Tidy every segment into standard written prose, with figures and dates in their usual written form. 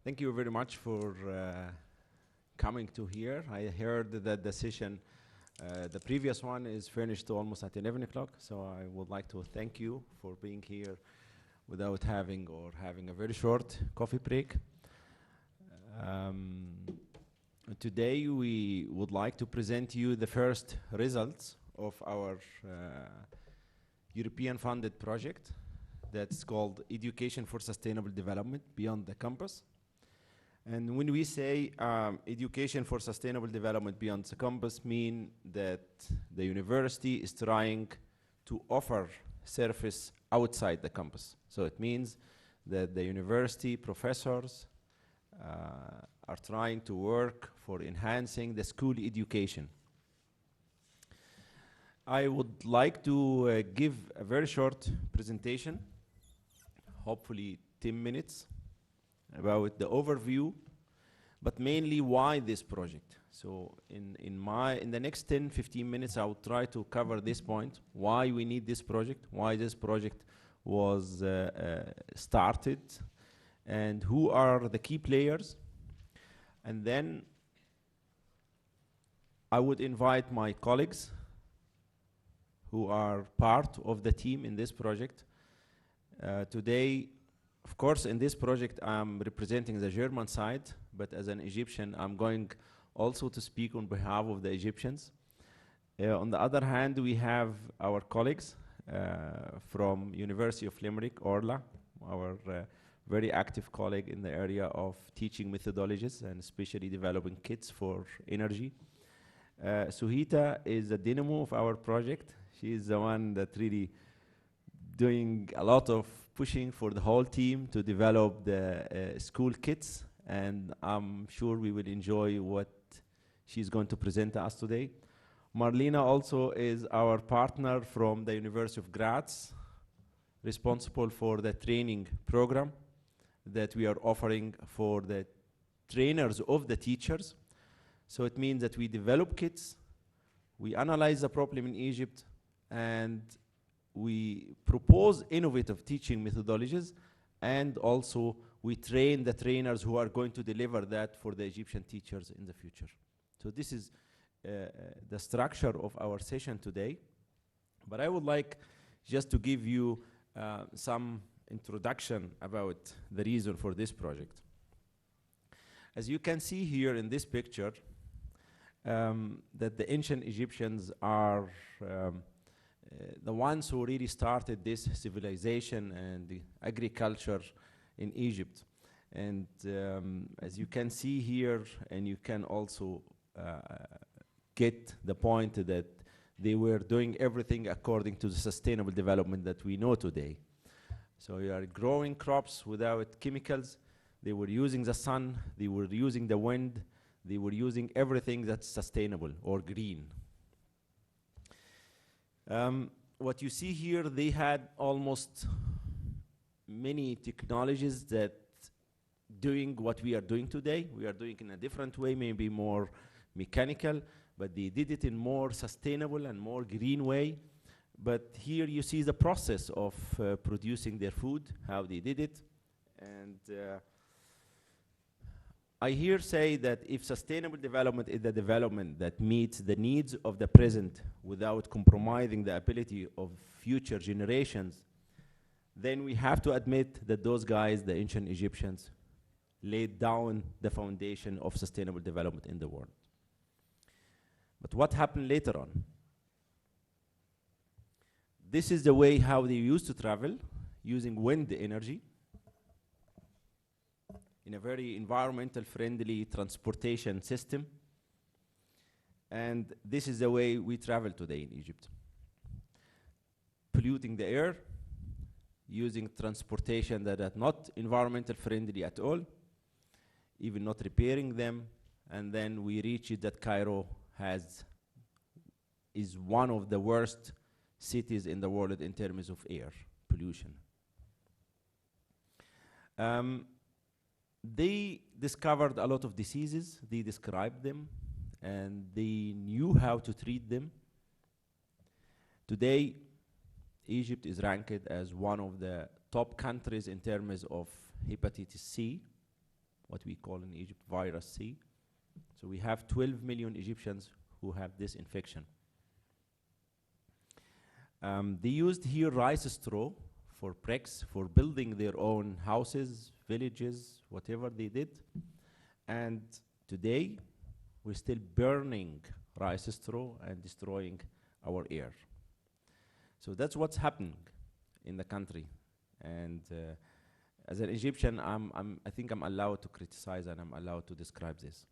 Thank you very much for coming to here. I heard that the session, the previous one is finished almost at 11 o'clock, so I would like to thank you for being here without having a very short coffee break. Today we would like to present you the first results of our European funded project that's called Education for Sustainable Development Beyond the Campus. And when we say education for sustainable development beyond the campus, mean that the university is trying to offer service outside the campus. So it means that the university professors are trying to work for enhancing the school education. I would like to give a very short presentation, hopefully 10 minutes, about the overview, but mainly why this project. So in the next 10-15 minutes, I will try to cover this point, why we need this project, why this project was started, and who are the key players. And then I would invite my colleagues who are part of the team in this project. Today, of course, in this project, I'm representing the German side, but as an Egyptian, I'm going also to speak on behalf of the Egyptians. On the other hand, we have our colleagues from University of Limerick, Orla, our very active colleague in the area of teaching methodologies and especially developing kits for energy. Suhita is the dynamo of our project. She is the one that really doing a lot of pushing for the whole team to develop the school kits, and I'm sure we will enjoy what she's going to present to us today. Melina also is our partner from the University of Graz, responsible for the training program that we are offering for the trainers of the teachers. So it means that we develop kits, we analyze the problem in Egypt, and we propose innovative teaching methodologies, and also we train the trainers who are going to deliver that for the Egyptian teachers in the future. So this is the structure of our session today. But I would like just to give you some introduction about the reason for this project. As you can see here in this picture, that the ancient Egyptians are the ones who really started this civilization and the agriculture in Egypt. And as you can see here, and you can also get the point that they were doing everything according to the sustainable development that we know today. So you are growing crops without chemicals. They were using the sun, they were using the wind, they were using everything that's sustainable or green. What you see here, they had almost many technologies that doing what we are doing today. We are doing in a different way, maybe more mechanical, but they did it in more sustainable and more green way. But here you see the process of producing their food, how they did it. And I here say that if sustainable development is the development that meets the needs of the present without compromising the ability of future generations, then we have to admit that those guys, the ancient Egyptians, laid down the foundation of sustainable development in the world. But what happened later on? This is the way how they used to travel, using wind energy in a very environmental friendly transportation system. And this is the way we travel today in Egypt. Polluting the air, using transportation that are not environmental friendly at all, even not repairing them, and then we reach it that Cairo is one of the worst cities in the world in terms of air pollution. They discovered a lot of diseases, they described them, and they knew how to treat them. Today, Egypt is ranked as one of the top countries in terms of hepatitis C, what we call in Egypt virus C. So we have 12 million Egyptians who have this infection. They used here rice straw for bricks, for building their own houses, villages, whatever they did. And today, we're still burning rice straw and destroying our air. So that's what's happening in the country. And as an Egyptian, I think I'm allowed to criticize and I'm allowed to describe this.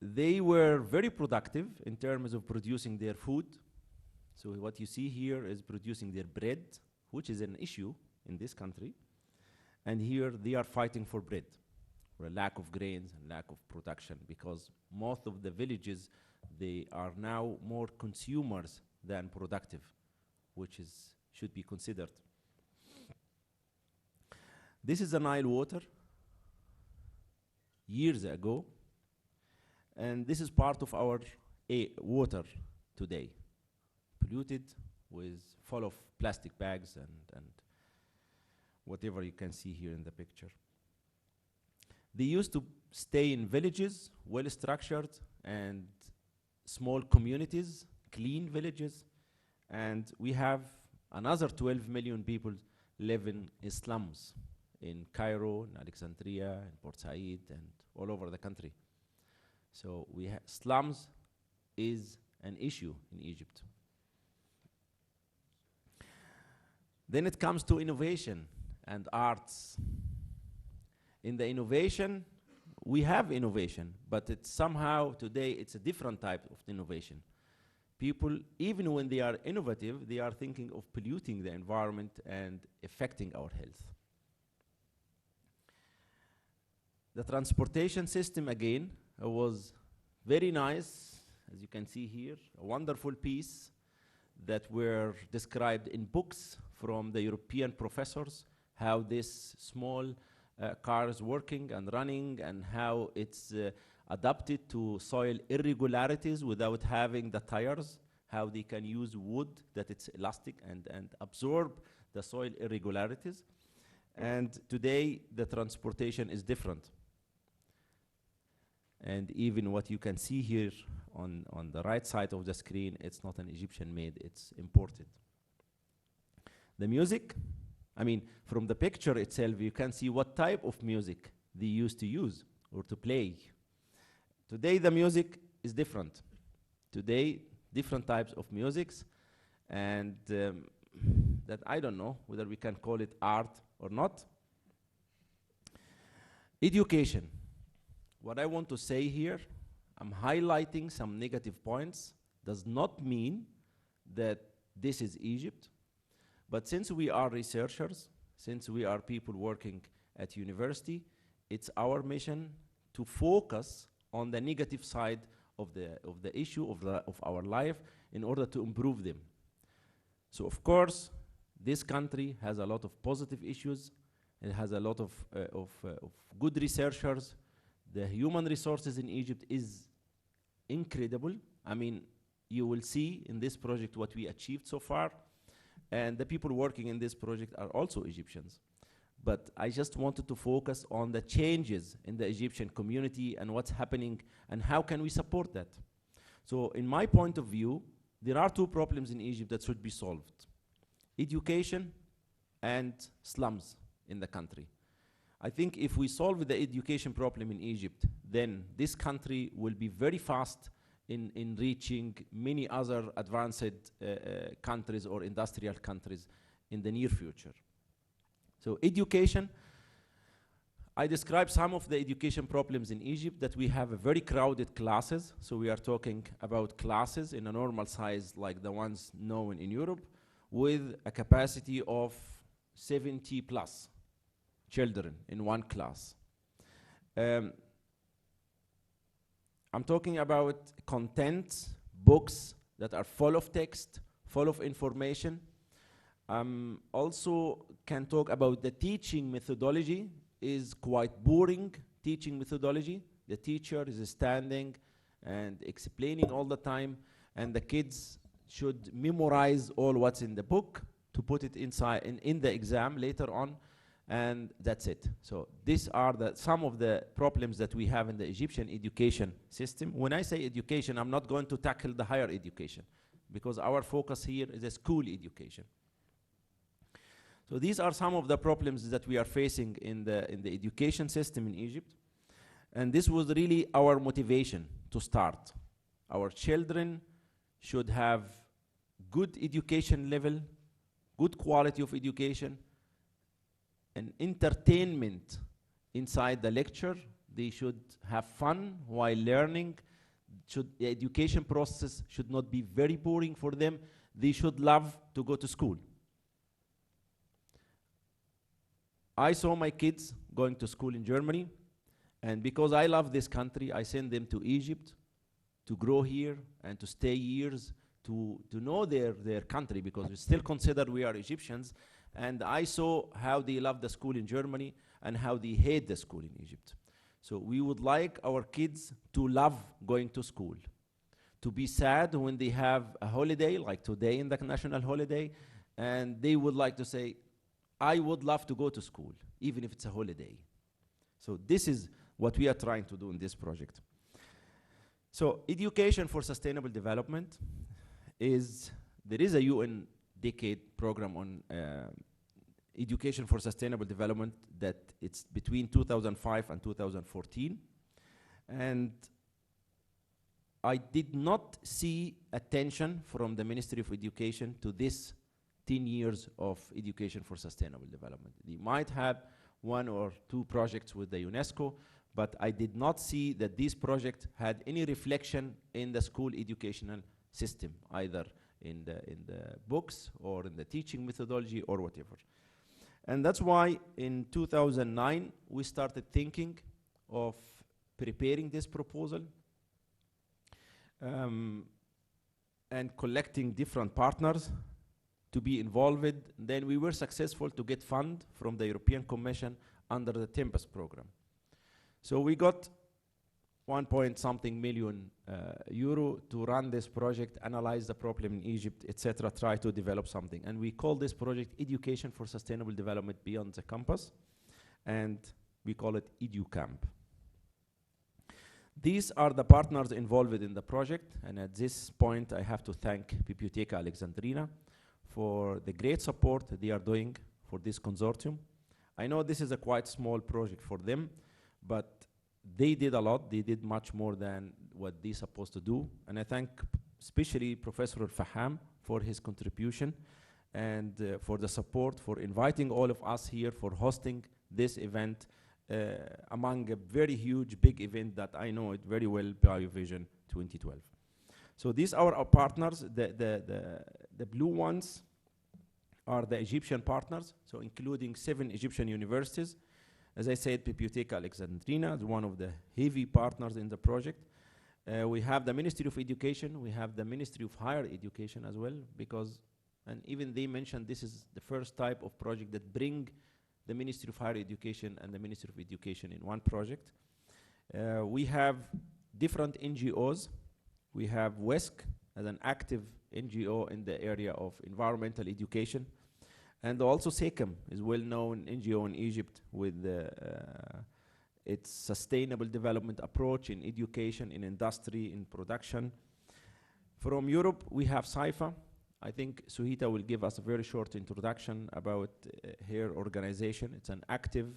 They were very productive in terms of producing their food. So what you see here is producing their bread, which is an issue in this country. And here they are fighting for bread, for a lack of grains and lack of production, because most of the villages, they are now more consumers than productive, which should be considered. This is the Nile Water, years ago, and this is part of our water today, polluted with full of plastic bags and whatever you can see here in the picture. They used to stay in villages, well-structured and small communities, clean villages, and we have another 12 million people living in slums in Cairo, in Alexandria, in Port Said, and all over the country. So slums is an issue in Egypt. Then it comes to innovation and arts. In the innovation, we have innovation, but it's somehow today it's a different type of innovation. People, even when they are innovative, they are thinking of polluting the environment and affecting our health. The transportation system, again, was very nice, as you can see here, a wonderful piece that were described in books from the European professors, how this small car is working and running and how it's adapted to soil irregularities without having the tires, how they can use wood that it's elastic and absorb the soil irregularities. And today, the transportation is different. And even what you can see here on the right side of the screen, it's not an Egyptian made, it's imported. The music, I mean, from the picture itself, you can see what type of music they used to use or to play. Today, the music is different. Today, different types of musics, and that I don't know whether we can call it art or not. Education. What I want to say here, I'm highlighting some negative points, does not mean that this is Egypt. But since we are researchers, since we are people working at university, it's our mission to focus on the negative side of the issue of our life in order to improve them. So of course, this country has a lot of positive issues. It has a lot of good researchers. The human resources in Egypt is incredible. I mean, you will see in this project what we achieved so far. And the people working in this project are also Egyptians. But I just wanted to focus on the changes in the Egyptian community and what's happening and how can we support that. So in my point of view, there are two problems in Egypt that should be solved: education and slums in the country. I think if we solve the education problem in Egypt, then this country will be very fast in reaching many other advanced countries or industrial countries in the near future. So education, I described some of the education problems in Egypt, that we have a very crowded classes. So we are talking about classes in a normal size like the ones known in Europe, with a capacity of 70 plus children in one class. I'm talking about content, books that are full of text, full of information. Also can talk about the teaching methodology is quite boring teaching methodology. The teacher is standing and explaining all the time, and the kids should memorize all what's in the book to put it inside in the exam later on. and that's it. So these are some of the problems that we have in the Egyptian education system. When I say education, I'm not going to tackle the higher education, because our focus here is a school education. So these are some of the problems that we are facing in the education system in Egypt. And this was really our motivation to start. Our children should have good education level, good quality of education, and entertainment inside the lecture. They should have fun while learning. The education process should not be very boring for them. They should love to go to school. I saw my kids going to school in Germany, and because I love this country, I sent them to Egypt to grow here and to stay years, to know their country, because we still consider we are Egyptians. And I saw how they love the school in Germany and how they hate the school in Egypt. So we would like our kids to love going to school, to be sad when they have a holiday, like today in the national holiday, and they would like to say, I would love to go to school, even if it's a holiday. So this is what we are trying to do in this project. So education for sustainable development there is a UN decade program on education for sustainable development that it's between 2005 and 2014. And I did not see attention from the Ministry of Education to this 10 years of education for sustainable development. They might have 1 or 2 projects with the UNESCO, but I did not see that these projects had any reflection in the school educational system, either in the books or in the teaching methodology or whatever. And that's why in 2009, we started thinking of preparing this proposal and collecting different partners to be involved. Then we were successful to get fund from the European Commission under the Tempest program. So we got 1.something million euro to run this project, analyze the problem in Egypt, etc., try to develop something. And we call this project Education for Sustainable Development Beyond the Campus, and we call it EduCamp. These are the partners involved in the project, and at this point I have to thank Bibliotheca Alexandrina for the great support they are doing for this consortium. I know this is a quite small project for them, but they did a lot. They did much more than what they're supposed to do. And I thank especially Professor Faham for his contribution and for the support, for inviting all of us here, for hosting this event among a very huge, big event that I know it very well, BioVision 2012. So these are our partners. The blue ones are the Egyptian partners, so including 7 Egyptian universities. As I said, Bibliotheca Alexandrina is one of the heavy partners in the project. We have the Ministry of Education, we have the Ministry of Higher Education as well, because, and even they mentioned this is the first type of project that bring the Ministry of Higher Education and the Ministry of Education in one project. We have different NGOs. We have WESC as an active NGO in the area of environmental education. And also SECAM is well-known NGO in Egypt with its sustainable development approach in education, in industry, in production. From Europe, we have SAIFA. I think Suhita will give us a very short introduction about her organization. It's an active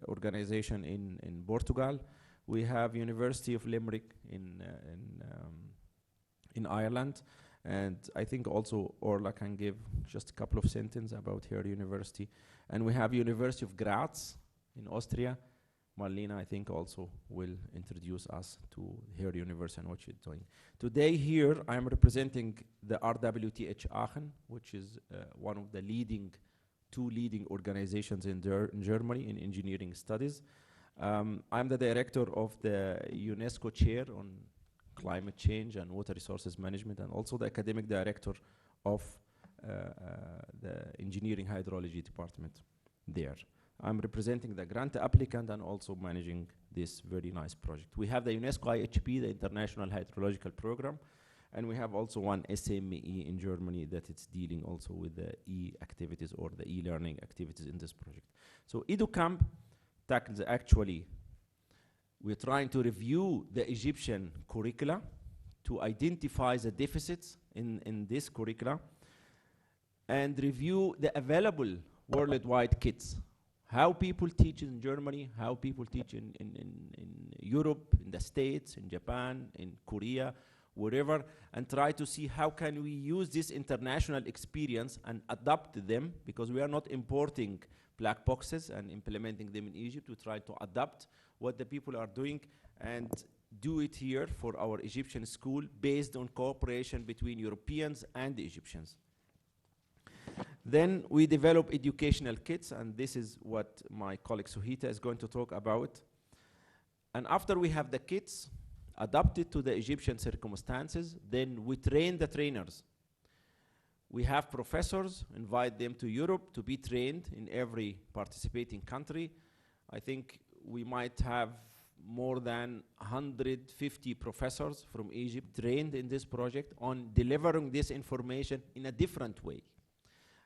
organization in Portugal. We have University of Limerick in Ireland. And I think also Orla can give just a couple of sentences about her university. And we have University of Graz in Austria. Melina, I think, also will introduce us to her university and what she's doing. Today here, I am representing the RWTH Aachen, which is one of the two leading organizations in Germany in engineering studies. I'm the director of the UNESCO chair on climate change and water resources management, and also the academic director of the engineering hydrology department there. I'm representing the grant applicant and also managing this very nice project. We have the UNESCO IHP, the International Hydrological Program, And we have also one SME in Germany that it's dealing also with the e-activities or the e-learning activities in this project. So EduCamp tackles actually, we're trying to review the Egyptian curricula to identify the deficits in this curricula and review the available worldwide kits. How people teach in Germany, how people teach in Europe, in the States, in Japan, in Korea, wherever, and try to see how can we use this international experience and adapt them, because we are not importing black boxes and implementing them in Egypt. We try to adapt what the people are doing and do it here for our Egyptian school based on cooperation between Europeans and the Egyptians. Then we develop educational kits, and this is what my colleague Suhita is going to talk about. And after we have the kits adapted to the Egyptian circumstances, then we train the trainers. We have professors, invite them to Europe to be trained in every participating country. I think we might have more than 150 professors from Egypt trained in this project on delivering this information in a different way.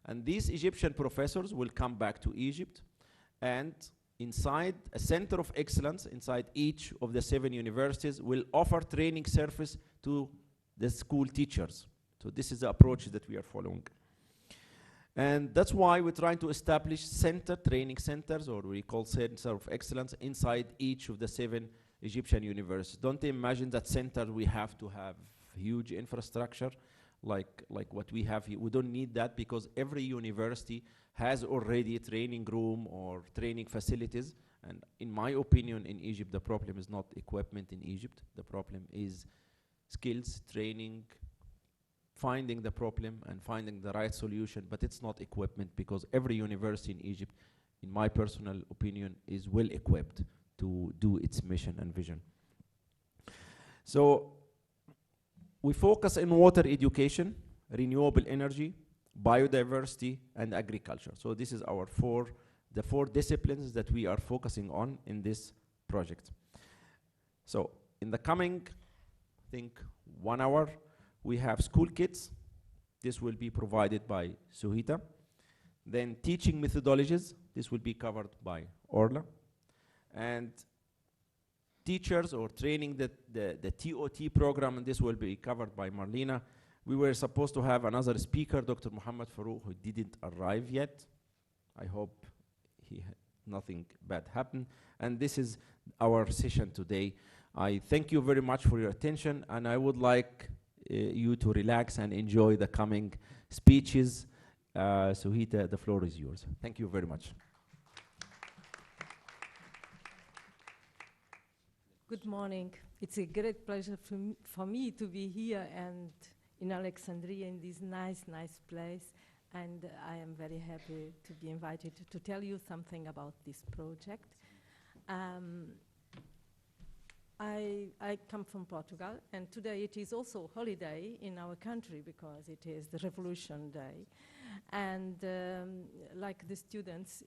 And these Egyptian professors will come back to Egypt, and inside a center of excellence, inside each of the 7 universities, will offer training service to the school teachers. So this is the approach that we are following. And that's why we're trying to establish training centers, or we call center of excellence, inside each of the 7 Egyptian universities. Don't imagine that center we have to have huge infrastructure like what we have here. We don't need that, because every university has already a training room or training facilities. And in my opinion, in Egypt, the problem is not equipment in Egypt. The problem is skills, training, finding the problem and finding the right solution, but it's not equipment, because every university in Egypt, in my personal opinion, is well equipped to do its mission and vision. So we focus in water education, renewable energy, biodiversity, and agriculture. So this is our the four disciplines that we are focusing on in this project. So in the coming, I think, 1 hour, we have school kits. This will be provided by Suhita. Then teaching methodologies. This will be covered by Orla. And teachers or training the TOT program, and this will be covered by Melina. We were supposed to have another speaker, Dr. Muhammad Farouk, who didn't arrive yet. I hope nothing bad happened. And this is our session today. I thank you very much for your attention, and I would like you to relax and enjoy the coming speeches. Suhita, the floor is yours. Thank you very much. Good morning. It's a great pleasure for me to be here and in Alexandria, in this nice place. And I am very happy to be invited to tell you something about this project. I come from Portugal, and today it is also holiday in our country because it is the Revolution Day. And like the students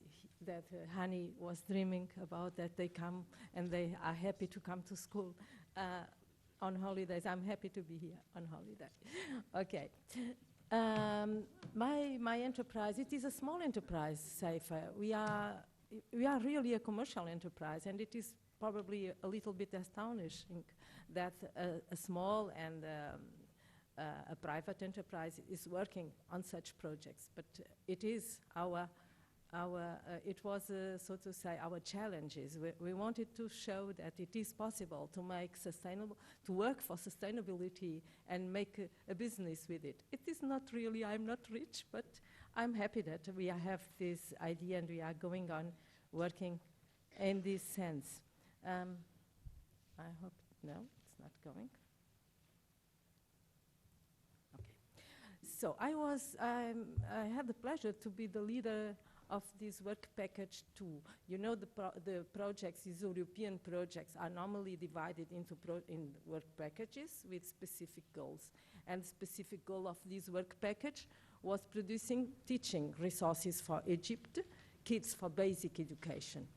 that Hani was dreaming about, that they come and they are happy to come to school on holidays. I'm happy to be here on holiday. Okay. My enterprise, it is a small enterprise, SAFER. We are really a commercial enterprise, and it is probably a little bit astonishing that a small and a private enterprise is working on such projects. But it is it was, so to say, our challenges. We wanted to show that it is possible to make to work for sustainability and make a business with it. It is not really, I'm not rich, but I'm happy that we have this idea and we are going on working in this sense. I hope, no, it's not going. Okay. So I had the pleasure to be the leader of this work package 2. You know, the projects, these European projects, are normally divided into in work packages with specific goals. And the specific goal of this work package was producing teaching resources for Egypt, kids for basic education.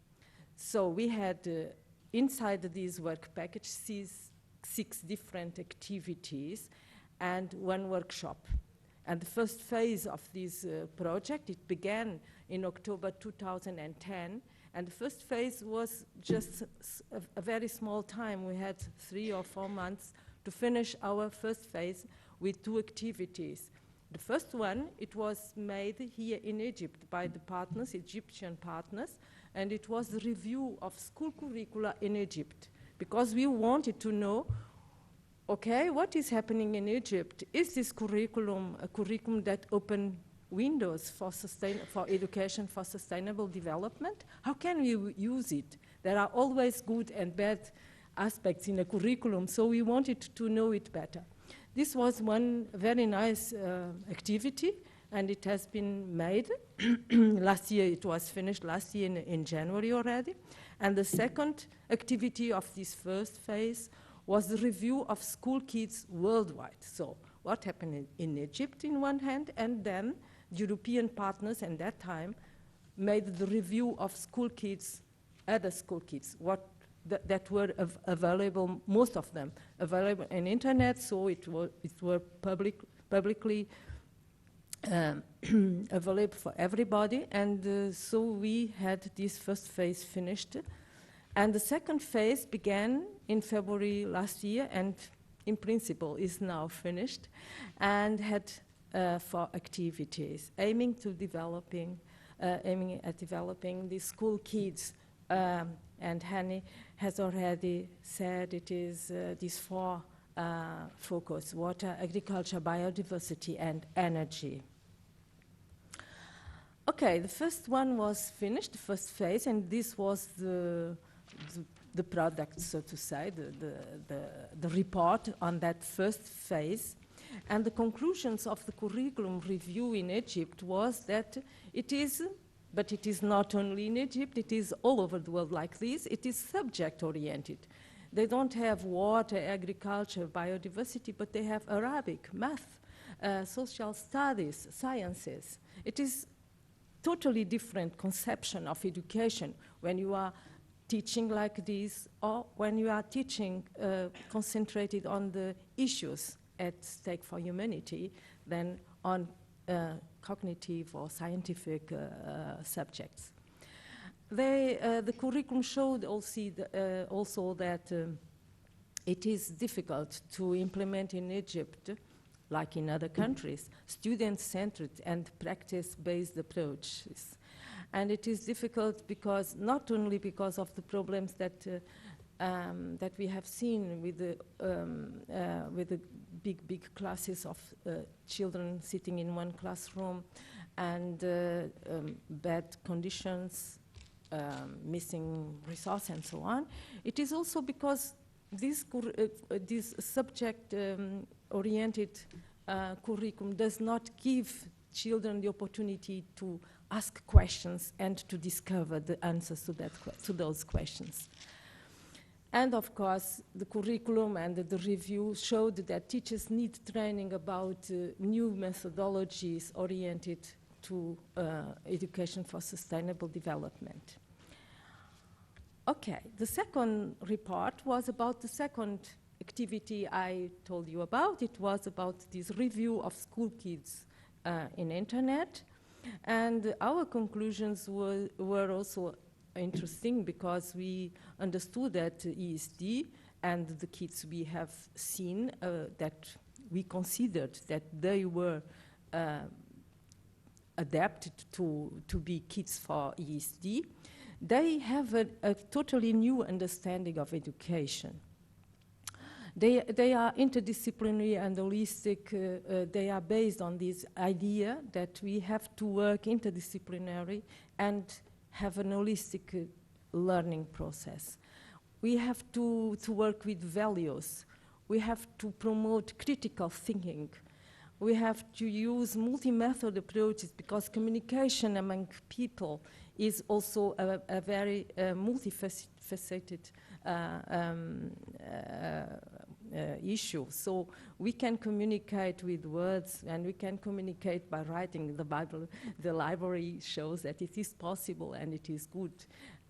So we had inside this work package 6 different activities, and 1 workshop. And the first phase of this project, it began in October 2010, and the first phase was just a very small time. We had 3 or 4 months to finish our first phase with 2 activities. The first one, it was made here in Egypt by the partners, Egyptian partners, and it was the review of school curricula in Egypt, because we wanted to know, okay, what is happening in Egypt? Is this curriculum a curriculum that opens windows for education for sustainable development? How can we use it? There are always good and bad aspects in a curriculum, so we wanted to know it better. This was one very nice activity, and it has been made. Last year, it was finished last year in January already. And the second activity of this first phase was the review of school kids worldwide. So what happened in Egypt in one hand, and then European partners at that time made the review of school kids, other school kids, that were available, most of them available on internet, so it were publicly available for everybody, and so we had this first phase finished. And the second phase began in February last year, and in principle is now finished, and had 4 activities aiming at developing the school kids. And Hani has already said it is these 4 focus: water, agriculture, biodiversity, and energy. Okay, the first one was finished, the first phase, and this was the product, so to say, the report on that first phase. And the conclusions of the curriculum review in Egypt was that it is, but it is not only in Egypt, it is all over the world like this, it is subject-oriented. They don't have water, agriculture, biodiversity, but they have Arabic, math, social studies, sciences. It is totally different conception of education when you are teaching like this, or when you are teaching concentrated on the issues at stake for humanity than on cognitive or scientific subjects. The curriculum showed also that it is difficult to implement in Egypt, like in other countries, student-centered and practice-based approaches. And it is difficult because, not only because of the problems that we have seen with the big classes of children sitting in one classroom, and bad conditions, missing resources, and so on. It is also because this subject-oriented curriculum does not give children the opportunity to ask questions and to discover the answers to those questions. And of course, the curriculum and the review showed that teachers need training about new methodologies oriented to education for sustainable development. Okay, the second report was about the second activity I told you about. It was about this review of school kids in internet. And our conclusions were also interesting because we understood that ESD and the kids we have seen, that we considered that they were adapted to be kids for ESD, they have a totally new understanding of education. They are interdisciplinary and holistic. They are based on this idea that we have to work interdisciplinary and have an holistic learning process. We have to work with values. We have to promote critical thinking. We have to use multi-method approaches because communication among people is also a very multifaceted issue. So we can communicate with words, and we can communicate by writing. The Bible, the library shows that it is possible and it is good.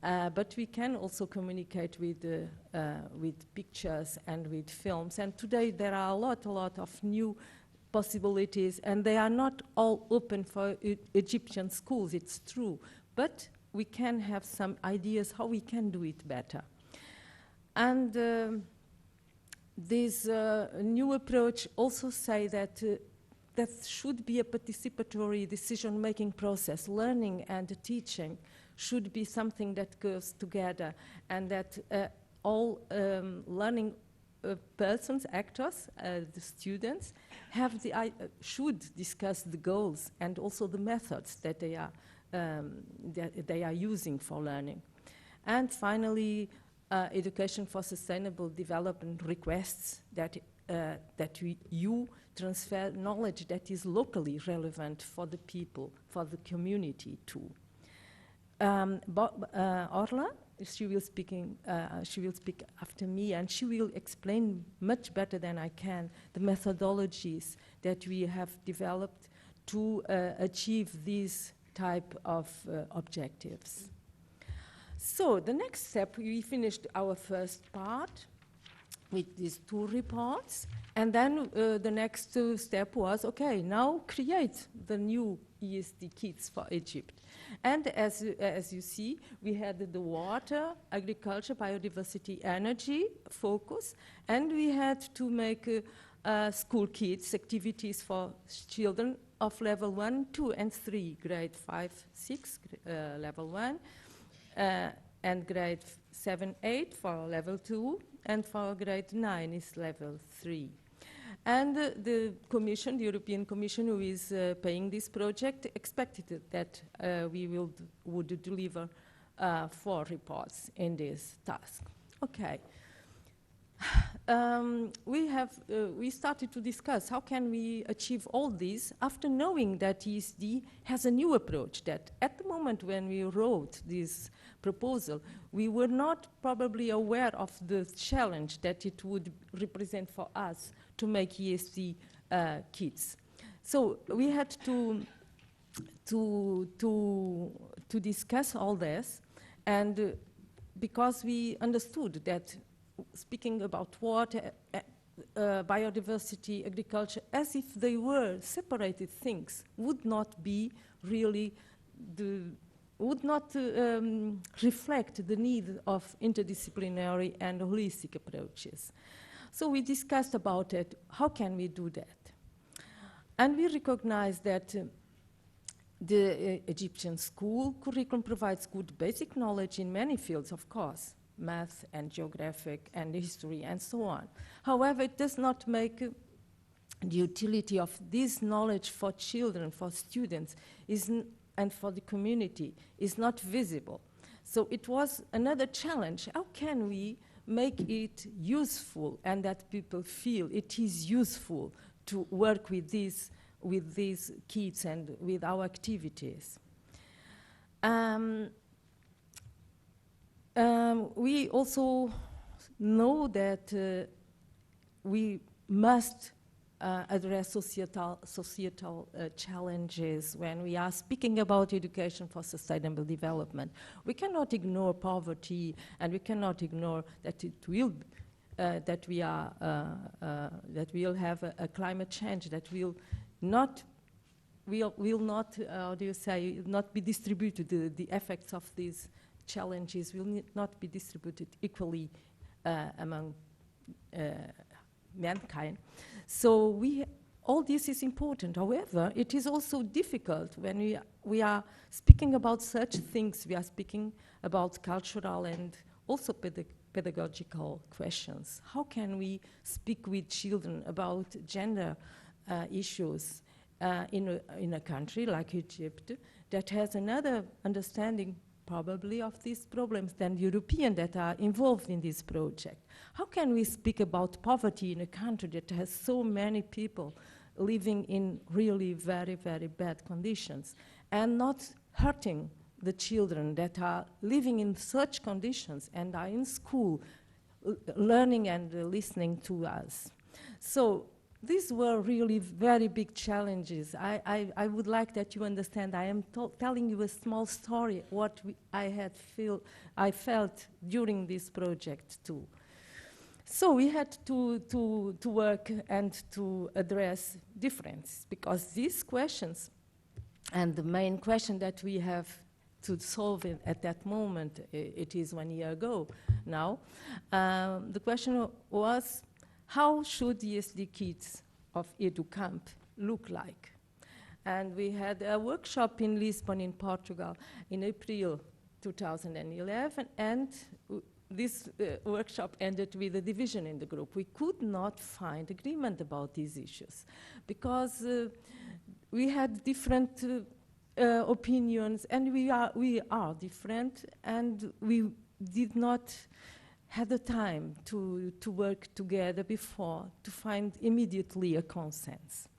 But we can also communicate with pictures and with films. And today there are a lot of new possibilities, and they are not all open for Egyptian schools, it's true. But we can have some ideas how we can do it better. And this new approach also say that there should be a participatory decision-making process. Learning and teaching should be something that goes together, and that all learning persons, actors, the students, should discuss the goals and also the methods that they are using for learning. And finally, Education for Sustainable Development requests that you transfer knowledge that is locally relevant for the people, for the community too. Orla, she will speak after me, and she will explain much better than I can the methodologies that we have developed to achieve these type of objectives. So the next step, we finished our first part with these 2 reports, and then the next step was, okay, now create the new ESD kits for Egypt. And as you see, we had the water, agriculture, biodiversity, energy focus, and we had to make school kits, activities for children of level 1, 2, and 3, grade 5, 6, level 1, and grade 7, 8 for level 2, and for grade 9 is level 3. And the Commission, the European Commission, who is paying this project, expected that we would deliver 4 reports in this task. Okay. We started to discuss how can we achieve all this after knowing that ESD has a new approach, that at the moment when we wrote this proposal, we were not probably aware of the challenge that it would represent for us to make ESD kits. So we had to discuss all this, and because we understood that speaking about water, biodiversity, agriculture, as if they were separated things, would not be really would not reflect the need of interdisciplinary and holistic approaches. So we discussed about it, how can we do that? And we recognized that the Egyptian school curriculum provides good basic knowledge in many fields, of course, math and geographic and history and so on. However, it does not make the utility of this knowledge for children, for students, and for the community is not visible. So it was another challenge. How can we make it useful and that people feel it is useful to work with these kids and with our activities? We also know that we must address societal challenges when we are speaking about education for sustainable development. We cannot ignore poverty, and we cannot ignore that it will that we'll have a climate change that will not how do you say, not be distributed. The effects of these challenges will not be distributed equally among mankind. So all this is important. However, it is also difficult when we are speaking about such things. We are speaking about cultural and also pedagogical questions. How can we speak with children about gender issues in a country like Egypt that has another understanding probably of these problems than Europeans that are involved in this project? How can we speak about poverty in a country that has so many people living in really very, very bad conditions and not hurting the children that are living in such conditions and are in school learning and listening to us? So these were really very big challenges. I would like that you understand. I am telling you a small story, what I felt during this project too. So we had to work and to address differences, because these questions, and the main question that we have to solve at that moment, it is 1 year ago now, the question was, how should the ESD kids of EduCamp look like? And we had a workshop in Lisbon, in Portugal, in April 2011, and this workshop ended with a division in the group. We could not find agreement about these issues, because we had different opinions, and we are different, and we did not had the time to work together before to find immediately a consensus.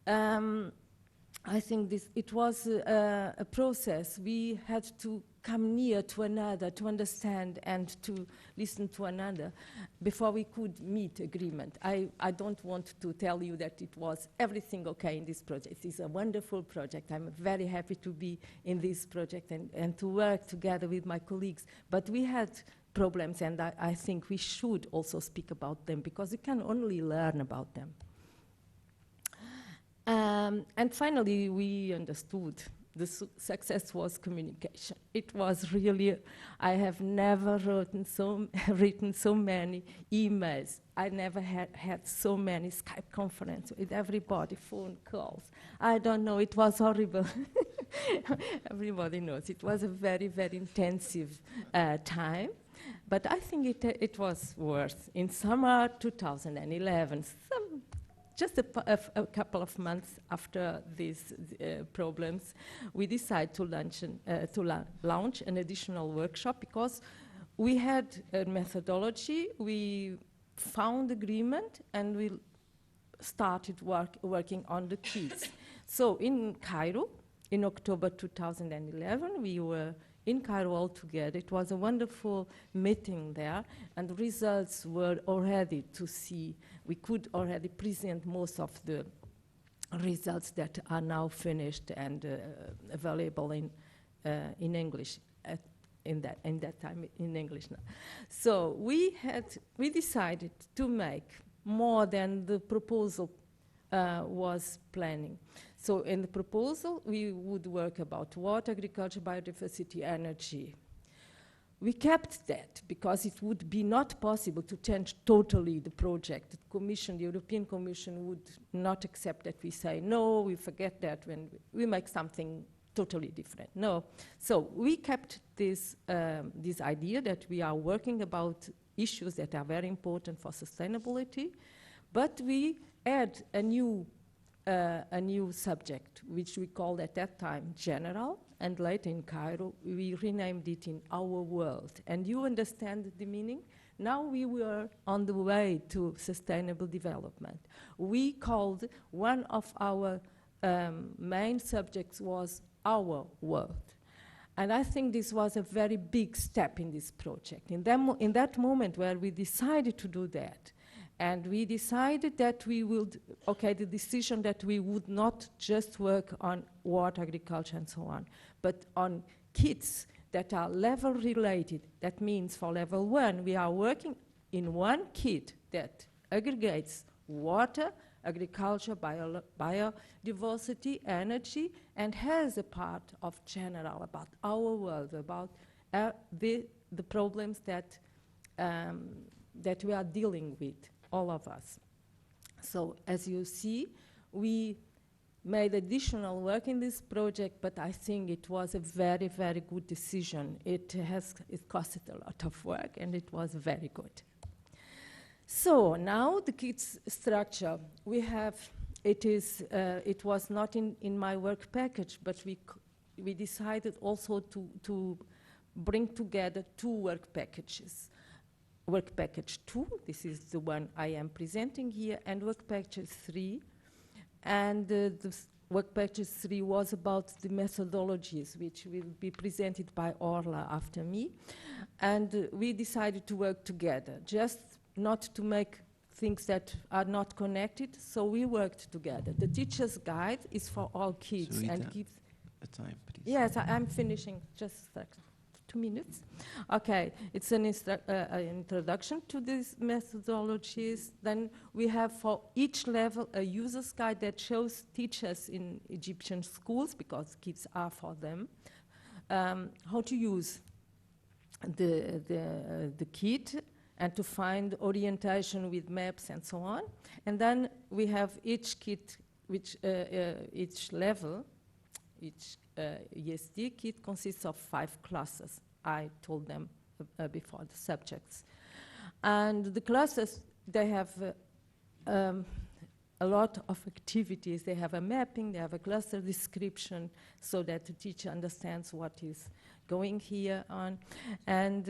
I think it was a process. We had to come near to another, to understand and to listen to another before we could meet agreement. I don't want to tell you that it was everything okay in this project. It's a wonderful project. I'm very happy to be in this project and to work together with my colleagues. But we had problems, and I think we should also speak about them, because we can only learn about them. And finally, we understood the success was communication. It was really, I have never written so many emails. I never had so many Skype conferences with everybody, phone calls. I don't know, it was horrible. Everybody knows. It was a very, very intensive time. But I think it was worth. In summer 2011, just a couple of months after these problems, we decided to launch an additional workshop, because we had a methodology, we found agreement, and we started working on the kids. So in Cairo, in October 2011, we were in Cairo all together. It was a wonderful meeting there, and the results were already to see. We could already present most of the results that are now finished and available in English in that time in English now. So we decided to make more than the proposal was planning. So in the proposal, we would work about water, agriculture, biodiversity, energy. We kept that because it would be not possible to change totally the project. The European Commission would not accept that we say, no, we forget that when we make something totally different. No. So we kept this idea that we are working about issues that are very important for sustainability, but we add a new subject, which we called at that time general, and later in Cairo, we renamed it in Our World. And you understand the meaning? Now we were on the way to sustainable development. We called one of our main subjects was Our World. And I think this was a very big step in this project. In that moment where we decided to do that, and we decided that we would, the decision that we would not just work on water, agriculture, and so on, but on kids that are level related. That means for level 1, we are working in one kit that aggregates water, agriculture, biodiversity, energy, and has a part of general about our world, about the problems that we are dealing with, all of us. So as you see, we made additional work in this project, but I think it was a very, very good decision. It costed a lot of work, and it was very good. So now the kids structure, we have, it was not in my work package, but we decided also to bring together 2 work packages. Work package 2, this is the one I am presenting here, and work package 3. And the work package 3 was about the methodologies, which will be presented by Orla after me. And we decided to work together, just not to make things that are not connected, so we worked together. The teacher's guide is for all kids and gives a time, please. Yes, I'm finishing. Just a second. 2 minutes. Okay, it's an introduction to these methodologies. Then we have for each level a user's guide that shows teachers in Egyptian schools, because kids are for them, how to use the kit and to find orientation with maps and so on. And then we have each kit, which each level, each ESD kit consists of 5 classes. I told them before, the subjects. And the classes, they have a lot of activities. They have a mapping, they have a cluster description, so that the teacher understands what is going here on. And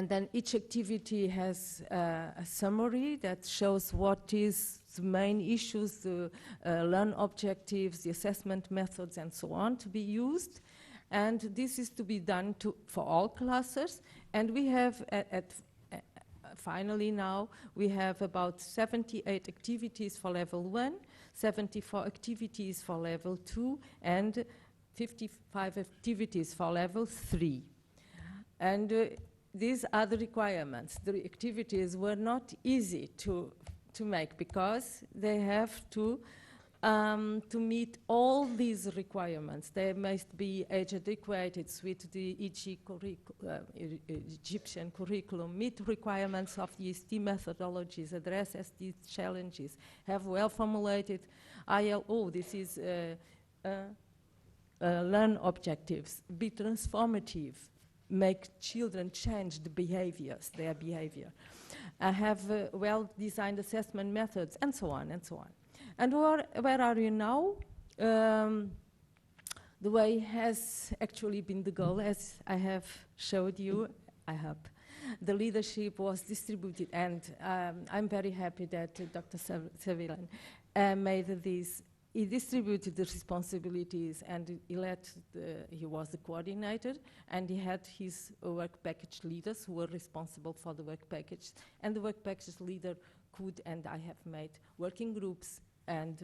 then each activity has a summary that shows what is the main issues, the learn objectives, the assessment methods, and so on to be used. And this is to be done for all classes. And we have, finally now, we have about 78 activities for level 1, 74 activities for level 2, and 55 activities for level 3. And these are the requirements. The activities were not easy to make, because they have to meet all these requirements. They must be age adequate, it's with the Egyptian curriculum, meet requirements of the EST methodologies, address ST challenges, have well-formulated ILO, this is learn objectives, be transformative, make children change the behaviors, their behavior, have well-designed assessment methods, and so on, and so on. And where are you now? The way has actually been the goal, as I have showed you, I hope. The leadership was distributed, and I'm very happy that Dr. Sevilan made this. He distributed the responsibilities, and he was the coordinator, and he had his work package leaders who were responsible for the work package. And the work package leader could, and I have made working groups, and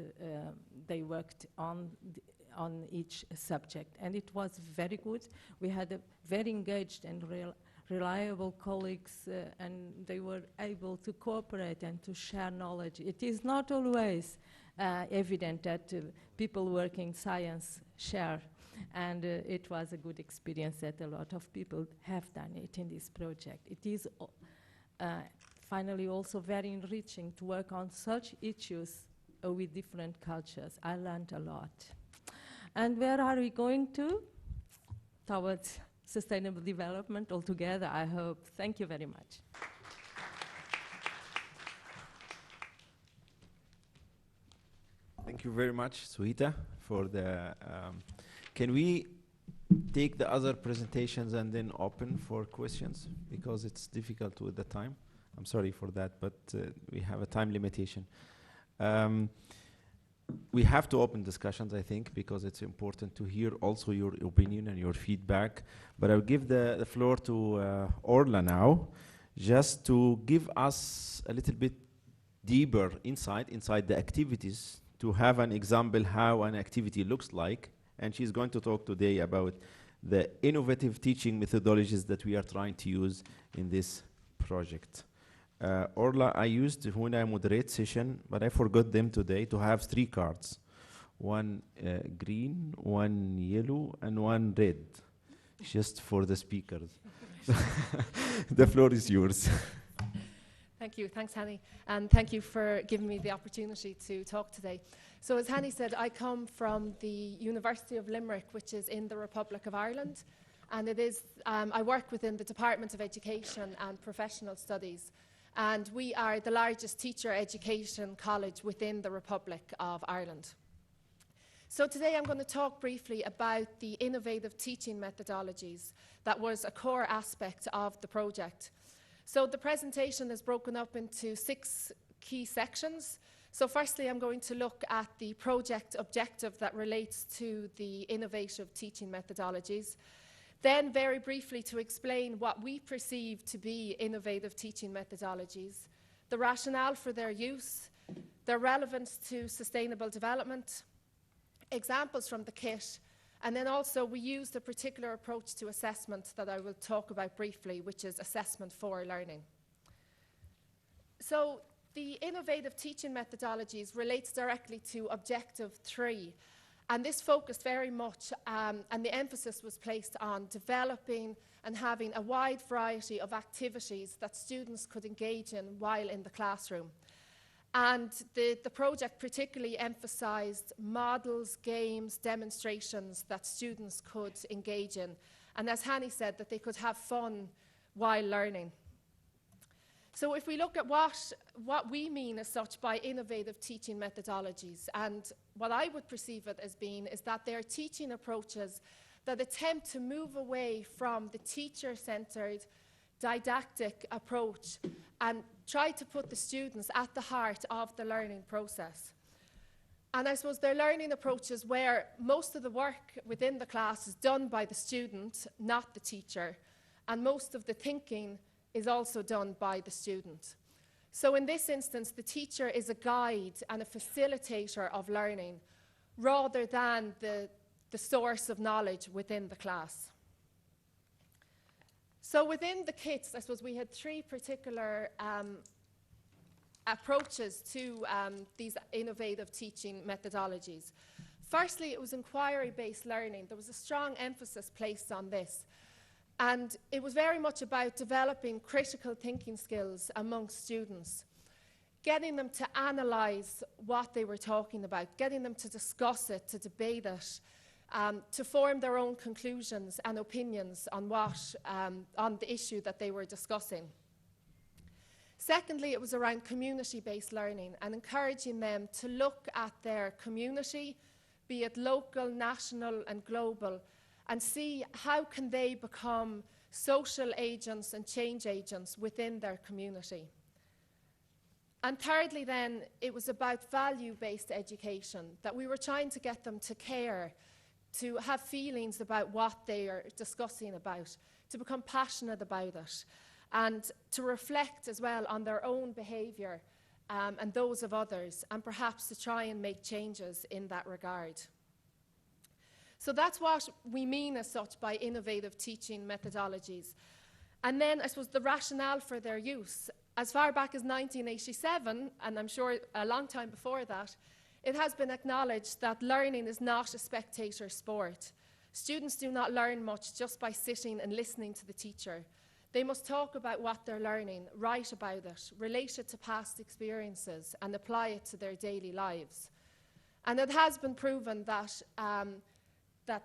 they worked on each subject. And it was very good. We had a very engaged and reliable colleagues, and they were able to cooperate and to share knowledge. It is not always evident that people working science share, and it was a good experience that a lot of people have done it in this project. It is finally also very enriching to work on such issues with different cultures. I learned a lot. And where are we going to? Towards sustainable development altogether, I hope. Thank you very much. Thank you very much, Suhita, for the... can we take the other presentations and then open for questions? Because it's difficult with the time. I'm sorry for that, but we have a time limitation. We have to open discussions, I think, because it's important to hear also your opinion and your feedback. But I'll give the floor to Orla now, just to give us a little bit deeper insight inside the activities, to have an example how an activity looks like. And she's going to talk today about the innovative teaching methodologies that we are trying to use in this project. Orla, I used when I moderate session, but I forgot them today, to have 3 cards. One green, one yellow, and one red, just for the speakers. The floor is yours. Thank you. Thanks, Hani. And thank you for giving me the opportunity to talk today. So as Hani said, I come from the University of Limerick, which is in the Republic of Ireland. And it is, I work within the Department of Education and Professional Studies. And we are the largest teacher education college within the Republic of Ireland. So today I'm going to talk briefly about the innovative teaching methodologies that was a core aspect of the project. So the presentation is broken up into 6 key sections. So firstly, I'm going to look at the project objective that relates to the innovative teaching methodologies. Then very briefly to explain what we perceive to be innovative teaching methodologies. the rationale for their use, their relevance to sustainable development, examples from the kit, and then also we used a particular approach to assessment that I will talk about briefly, which is assessment for learning. So the innovative teaching methodologies relates directly to objective 3. And this focused very much, and the emphasis was placed on developing and having a wide variety of activities that students could engage in while in the classroom. And the project particularly emphasized models, games, demonstrations that students could engage in. And as Hanny said, that they could have fun while learning. So if we look at what we mean as such by innovative teaching methodologies, and what I would perceive it as being is that they're teaching approaches that attempt to move away from the teacher-centered didactic approach and try to put the students at the heart of the learning process. And I suppose they're learning approaches where most of the work within the class is done by the student, not the teacher, and most of the thinking is also done by the student. So in this instance, the teacher is a guide and a facilitator of learning rather than the source of knowledge within the class. So within the kits, I suppose we had 3 particular approaches to these innovative teaching methodologies. Firstly, it was inquiry-based learning. There was a strong emphasis placed on this. And it was very much about developing critical thinking skills amongst students, getting them to analyze what they were talking about, getting them to discuss it, to debate it, to form their own conclusions and opinions on on the issue that they were discussing. Secondly, it was around community-based learning and encouraging them to look at their community, be it local, national, and global, and see how can they become social agents and change agents within their community. And thirdly then, it was about value-based education, that we were trying to get them to care, to have feelings about what they are discussing about, to become passionate about it, and to reflect as well on their own behaviour and those of others, and perhaps to try and make changes in that regard. So that's what we mean as such by innovative teaching methodologies. And then I suppose the rationale for their use. As far back as 1987, and I'm sure a long time before that, it has been acknowledged that learning is not a spectator sport. Students do not learn much just by sitting and listening to the teacher. They must talk about what they're learning, write about it, relate it to past experiences, and apply it to their daily lives. And it has been proven that that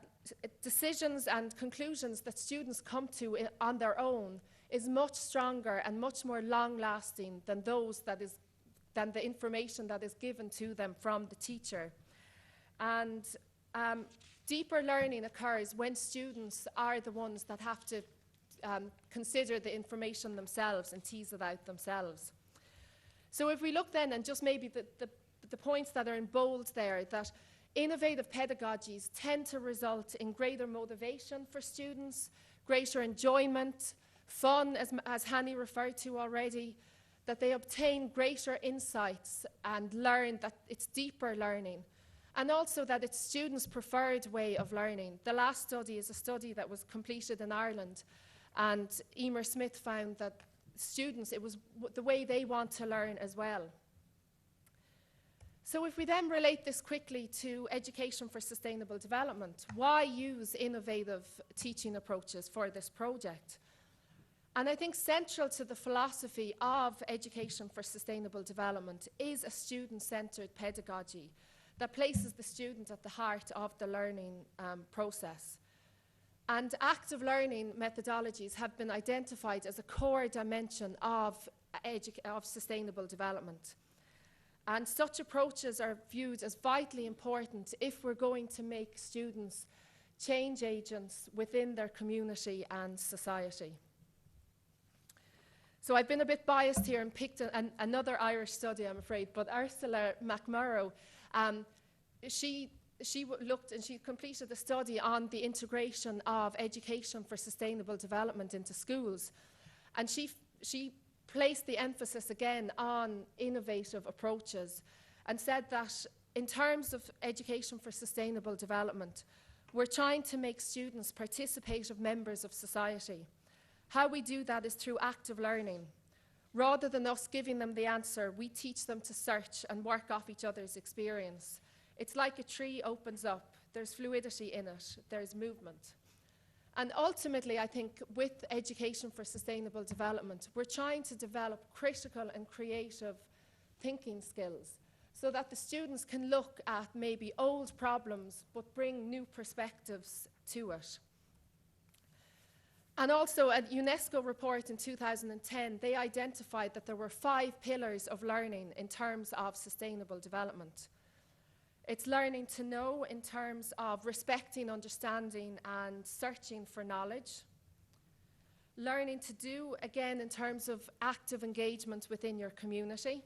decisions and conclusions that students come to on their own is much stronger and much more long-lasting than than the information that is given to them from the teacher. And deeper learning occurs when students are the ones that have to consider the information themselves and tease it out themselves. So if we look then, and just maybe the points that are in bold there, that innovative pedagogies tend to result in greater motivation for students, greater enjoyment, fun, as Hanny referred to already, that they obtain greater insights and learn that it's deeper learning, and also that it's students' preferred way of learning. The last study is a study that was completed in Ireland, and Emer Smith found that students, it was the way they want to learn as well. So if we then relate this quickly to education for sustainable development, why use innovative teaching approaches for this project? And I think central to the philosophy of education for sustainable development is a student-centered pedagogy that places the student at the heart of the learning process. And active learning methodologies have been identified as a core dimension of sustainable development. And such approaches are viewed as vitally important if we're going to make students change agents within their community and society. So I've been a bit biased here and picked another Irish study, I'm afraid, but Ursula McMurrow, she looked and she completed a study on the integration of education for sustainable development into schools. And she placed the emphasis again on innovative approaches and said that in terms of education for sustainable development, we're trying to make students participative members of society. How we do that is through active learning. Rather than us giving them the answer, we teach them to search and work off each other's experience. It's like a tree opens up, there's fluidity in it, there's movement. And ultimately, I think with education for sustainable development, we're trying to develop critical and creative thinking skills so that the students can look at maybe old problems but bring new perspectives to it. And also, a UNESCO report in 2010, they identified that there were 5 pillars of learning in terms of sustainable development. It's learning to know in terms of respecting, understanding, and searching for knowledge. Learning to do, again, in terms of active engagement within your community.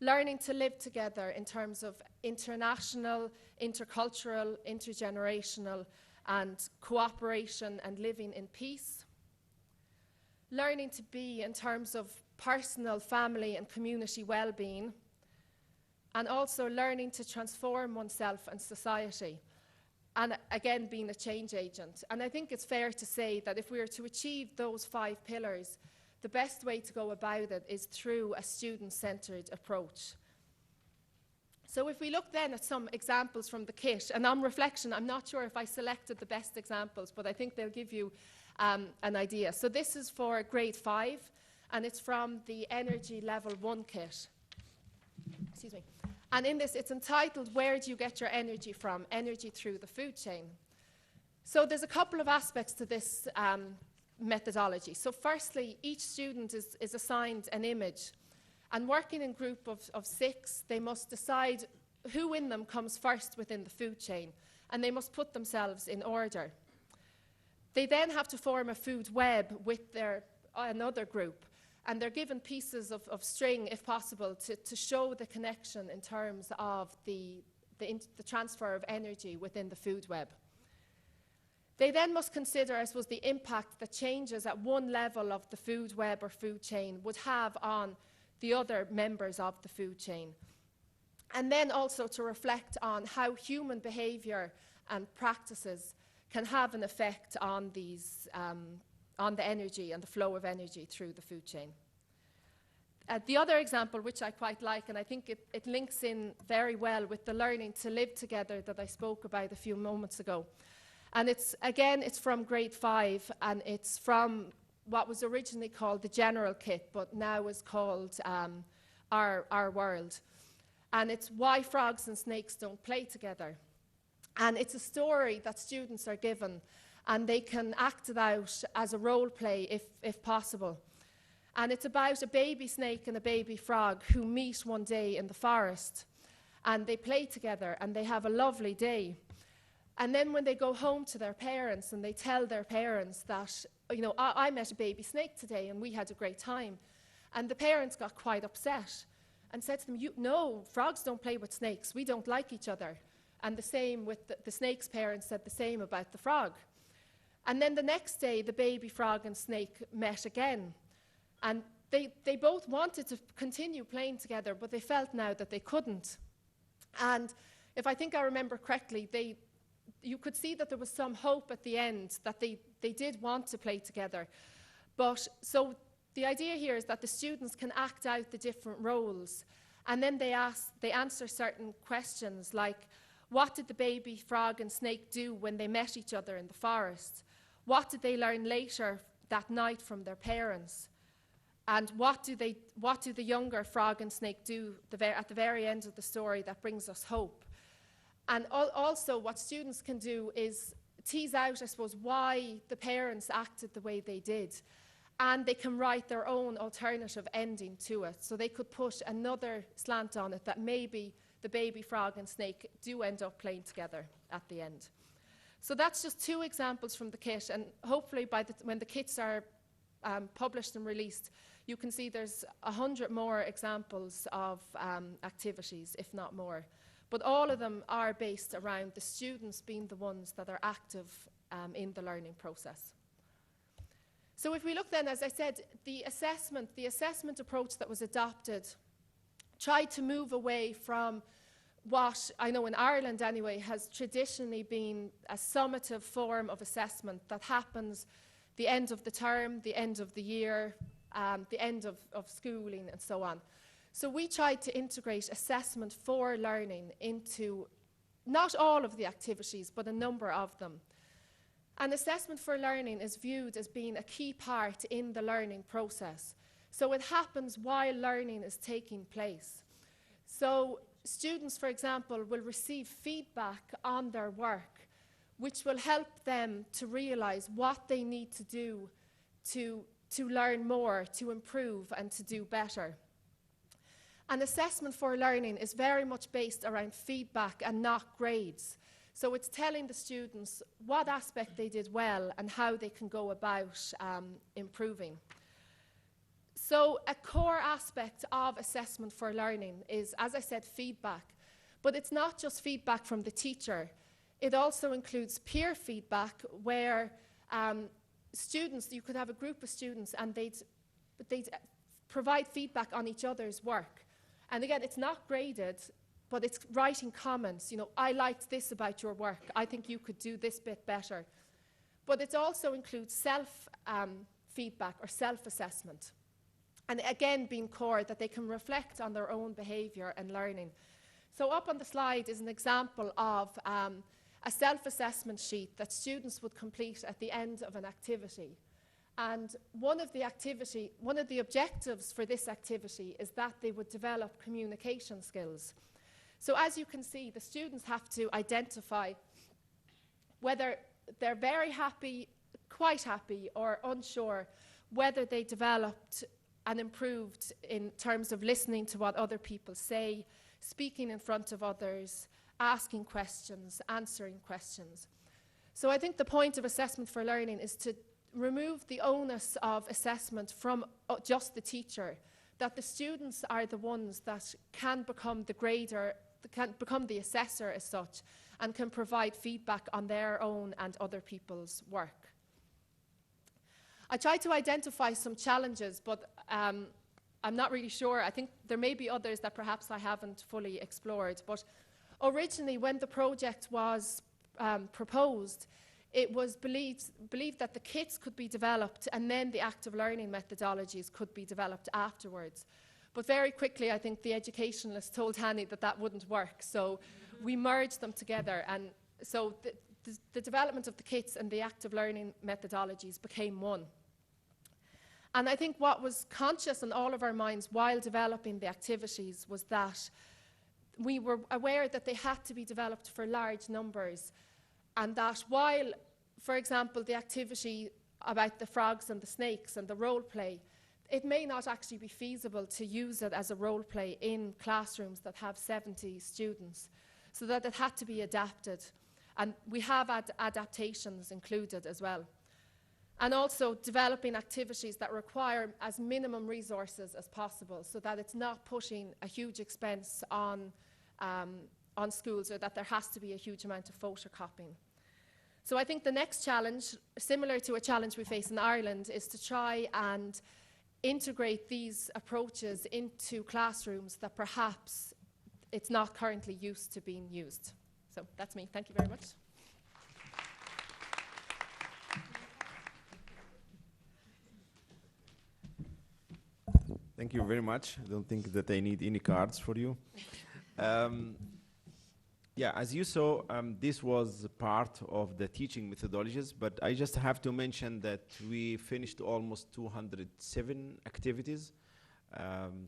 Learning to live together in terms of international, intercultural, intergenerational, and cooperation and living in peace. Learning to be in terms of personal, family, and community well-being. And also learning to transform oneself and society. And again, being a change agent. And I think it's fair to say that if we are to achieve those 5 pillars, the best way to go about it is through a student-centered approach. So if we look then at some examples from the kit, and on reflection, I'm not sure if I selected the best examples, but I think they'll give you an idea. So this is for grade 5, and it's from the Energy Level 1 kit. Excuse me. And in this, it's entitled, Where Do You Get Your Energy From? Energy Through the Food Chain. So there's a couple of aspects to this methodology. So firstly, each student is assigned an image. And working in a group of 6, they must decide who in them comes first within the food chain. And they must put themselves in order. They then have to form a food web with another group. And they're given pieces of string, if possible, to show the connection in terms of the transfer of energy within the food web. They then must consider, I suppose, the impact that changes at one level of the food web or food chain would have on the other members of the food chain. And then also to reflect on how human behavior and practices can have an effect on these on the energy and the flow of energy through the food chain. The other example, which I quite like, and I think it links in very well with the learning to live together that I spoke about a few moments ago. And it's from grade 5, and it's from what was originally called the General Kit, but now is called Our World. And it's Why Frogs and Snakes Don't Play Together. And it's a story that students are given, and they can act it out as a role play if possible. And it's about a baby snake and a baby frog who meet one day in the forest. And they play together, and they have a lovely day. And then when they go home to their parents, and they tell their parents that, you know, I met a baby snake today, and we had a great time. And the parents got quite upset and said to them, no, frogs don't play with snakes. We don't like each other. And the same with the snake's parents said the same about the frog. And then the next day, the baby frog and snake met again. And they both wanted to continue playing together, but they felt now that they couldn't. And if I think I remember correctly, you could see that there was some hope at the end that they did want to play together. But so the idea here is that the students can act out the different roles, and then they answer certain questions like, what did the baby frog and snake do when they met each other in the forest? What did they learn later that night from their parents? And what do the younger frog and snake do at the very end of the story that brings us hope? And also what students can do is tease out, I suppose, why the parents acted the way they did. And they can write their own alternative ending to it. So they could put another slant on it that maybe the baby frog and snake do end up playing together at the end. So that's just 2 examples from the kit, and hopefully when the kits are published and released, you can see there's 100 more examples of activities, if not more. But all of them are based around the students being the ones that are active in the learning process. So if we look then, as I said, the assessment approach that was adopted tried to move away from what, I know in Ireland anyway, has traditionally been a summative form of assessment that happens the end of the term, the end of the year, the end of schooling and so on. So we tried to integrate assessment for learning into not all of the activities, but a number of them. And assessment for learning is viewed as being a key part in the learning process. So it happens while learning is taking place. So students, for example, will receive feedback on their work, which will help them to realize what they need to do to learn more, to improve, and to do better. And assessment for learning is very much based around feedback and not grades. So it's telling the students what aspect they did well and how they can go about improving. So a core aspect of assessment for learning is, as I said, feedback. But it's not just feedback from the teacher. It also includes peer feedback where students, you could have a group of students and they'd provide feedback on each other's work. And again, it's not graded, but it's writing comments. You know, I liked this about your work. I think you could do this bit better. But it also includes self-feedback or self-assessment. And again, being core, that they can reflect on their own behavior and learning. So up on the slide is an example of a self-assessment sheet that students would complete at the end of an activity. And one of the objectives for this activity is that they would develop communication skills. So as you can see, the students have to identify whether they're very happy, quite happy, or unsure, whether they developed and improved in terms of listening to what other people say, speaking in front of others, asking questions, answering questions. So I think the point of assessment for learning is to remove the onus of assessment from just the teacher, that the students are the ones that can become the grader, can become the assessor as such, and can provide feedback on their own and other people's work. I tried to identify some challenges, but I'm not really sure. I think there may be others that perhaps I haven't fully explored. But originally, when the project was proposed, it was believed that the kits could be developed and then the active learning methodologies could be developed afterwards. But very quickly, I think the educationalists told Hanny that that wouldn't work. So we merged them together. And so the development of the kits and the active learning methodologies became one. And I think what was conscious in all of our minds while developing the activities was that we were aware that they had to be developed for large numbers, and that while, for example, the activity about the frogs and the snakes and the role play, it may not actually be feasible to use it as a role play in classrooms that have 70 students, so that it had to be adapted. And we have adaptations included as well. And also developing activities that require as minimum resources as possible, so that it's not putting a huge expense on schools, or that there has to be a huge amount of photocopying. So I think the next challenge, similar to a challenge we face in Ireland, is to try and integrate these approaches into classrooms that perhaps it's not currently used to being used. So that's me. Thank you very much. Thank you very much. I don't think that I need any cards for you. Yeah, as you saw, this was part of the teaching methodologies, but I just have to mention that we finished almost 207 activities.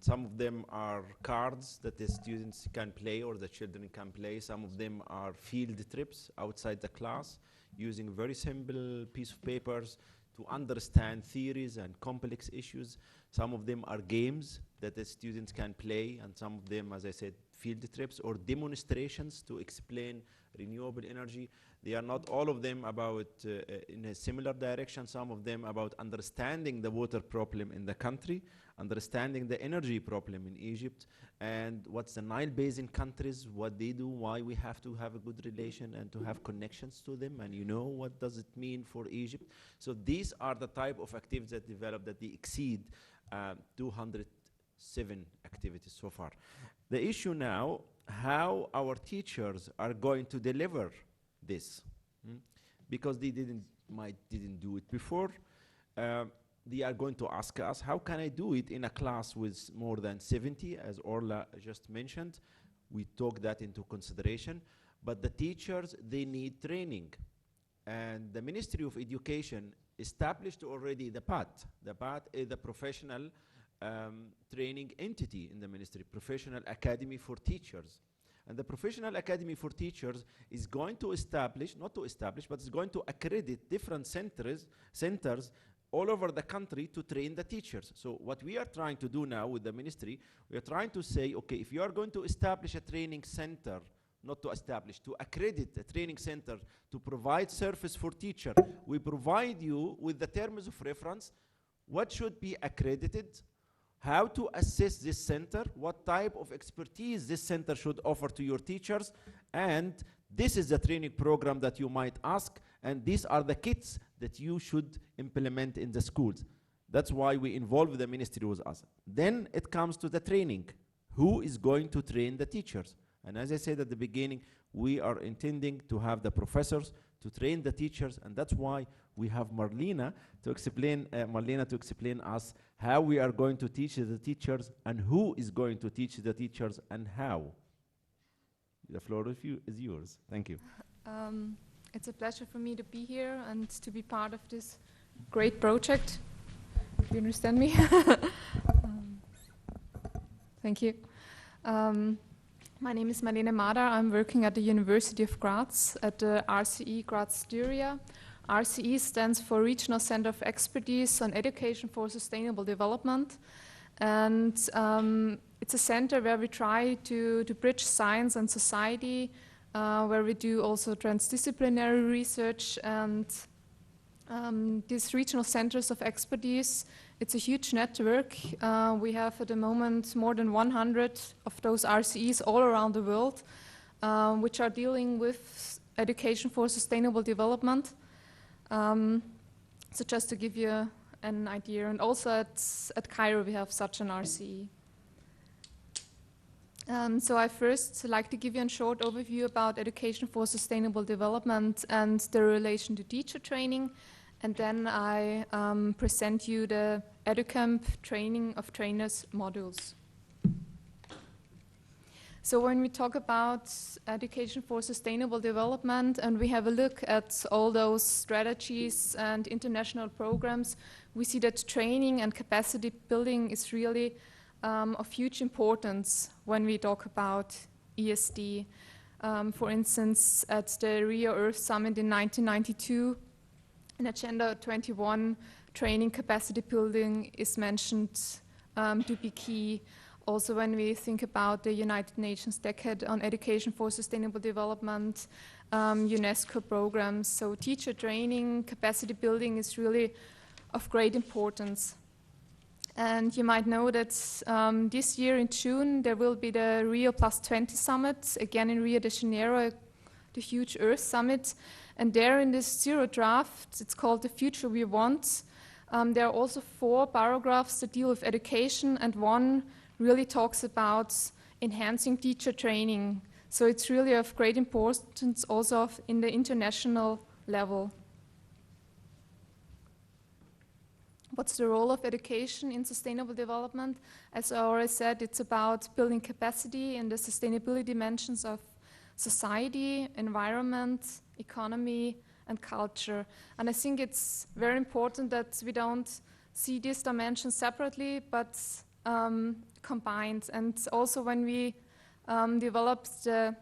Some of them are cards that the students can play or the children can play. Some of them are field trips outside the class using very simple piece of papers to understand theories and complex issues. Some of them are games that the students can play, and some of them, as I said, field trips or demonstrations to explain renewable energy. They are not all of them about in a similar direction, some of them about understanding the water problem in the country, understanding the energy problem in Egypt, and what's the Nile Basin countries, what they do, why we have to have a good relation and to have connections to them, and you know, what does it mean for Egypt. So these are the type of activities that develop that they exceed 207 activities so far. The issue now, how our teachers are going to deliver this, because they didn't do it before. They are going to ask us, how can I do it in a class with more than 70, as Orla just mentioned? We took that into consideration, but the teachers, they need training. And the Ministry of Education established already the PAT. The PAT is the professional training entity in the ministry, Professional Academy for Teachers. And the Professional Academy for Teachers is going to establish, not to establish, but is going to accredit different centers all over the country to train the teachers. So what we are trying to do now with the ministry, we are trying to say, okay, if you are going to establish a training center, not to establish, to accredit a training center to provide service for teacher, we provide you with the terms of reference, what should be accredited, how to assess this center, what type of expertise this center should offer to your teachers, and this is the training program that you might ask, and these are the kits that you should implement in the schools. That's why we involve the ministry with us. Then it comes to the training. Who is going to train the teachers? And as I said at the beginning, we are intending to have the professors to train the teachers, and that's why we have Melina to explain us how we are going to teach the teachers and who is going to teach the teachers and how. The floor is yours. Thank you. It's a pleasure for me to be here and to be part of this great project. Do you understand me? Thank you. My name is Melina Mata. I'm working at the University of Graz at the RCE Graz Styria. RCE stands for Regional Center of Expertise on Education for Sustainable Development. And it's a center where we try to bridge science and society, where we do also transdisciplinary research. And these regional centers of expertise, it's a huge network. We have at the moment more than 100 of those RCEs all around the world, which are dealing with education for sustainable development. So just to give you an idea, and also at Cairo we have such an RCE. So I first like to give you a short overview about education for sustainable development and the relation to teacher training, and then I present you the EduCamp training of trainers modules. So when we talk about education for sustainable development and we have a look at all those strategies and international programs, we see that training and capacity building is really of huge importance when we talk about ESD. For instance, at the Rio Earth Summit in 1992, in Agenda 21, training capacity building is mentioned to be key. Also, when we think about the United Nations Decade on Education for Sustainable Development, UNESCO programs, so teacher training, capacity building is really of great importance. And you might know that this year in June, there will be the Rio +20 Summit, again in Rio de Janeiro, the huge Earth Summit. And there in this zero draft, it's called The Future We Want. There are also 4 paragraphs that deal with education, and one really talks about enhancing teacher training. So it's really of great importance also in the international level. What's the role of education in sustainable development? As I already said, it's about building capacity in the sustainability dimensions of society, environment, economy, and culture. And I think it's very important that we don't see these dimensions separately, but combined. And also when we developed the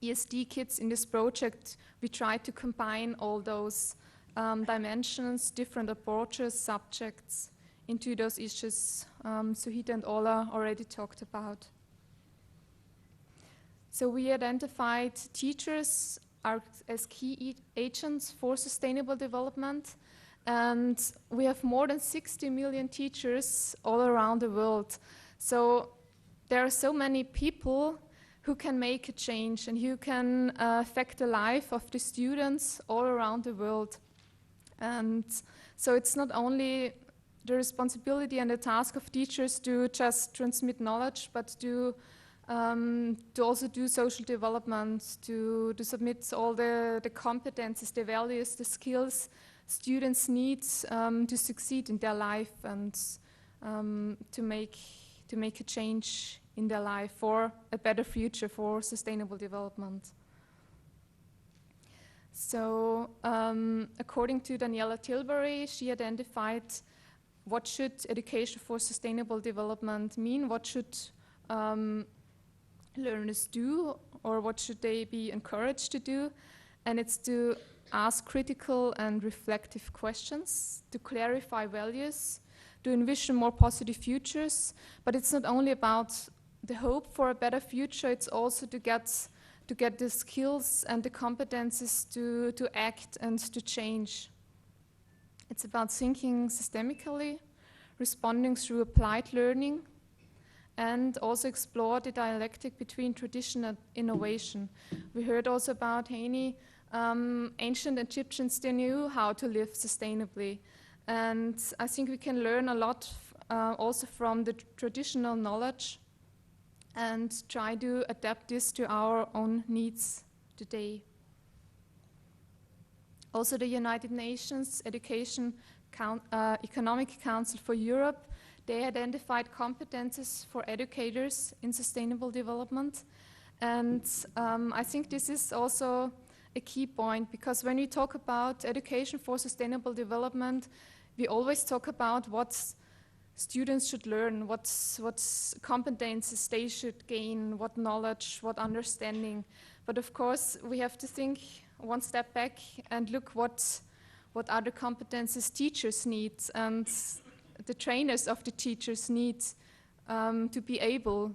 ESD kits in this project, we tried to combine all those dimensions, different approaches, subjects into those issues Suhita and Ola already talked about. So we identified teachers as key agents for sustainable development, and we have more than 60 million teachers all around the world. So there are so many people who can make a change and who can affect the life of the students all around the world. And so it's not only the responsibility and the task of teachers to just transmit knowledge, but to also do social development, to submit all the competences, the values, the skills students need to succeed in their life and to make a change in their life for a better future, for sustainable development. So according to Daniela Tilbury, she identified what should education for sustainable development mean, what should learners do, or what should they be encouraged to do, and it's to ask critical and reflective questions, to clarify values, to envision more positive futures, but it's not only about the hope for a better future, it's also to get the skills and the competences to act and to change. It's about thinking systemically, responding through applied learning, and also explore the dialectic between tradition and innovation. We heard also about Heini, ancient Egyptians, they knew how to live sustainably. And I think we can learn a lot also from the traditional knowledge and try to adapt this to our own needs today. Also, the United Nations Economic Council for Europe, they identified competences for educators in sustainable development. And I think this is also a key point, because when we talk about education for sustainable development, we always talk about what students should learn, what competences they should gain, what knowledge, what understanding. But of course, we have to think one step back and look what other competences teachers need and the trainers of the teachers need to be able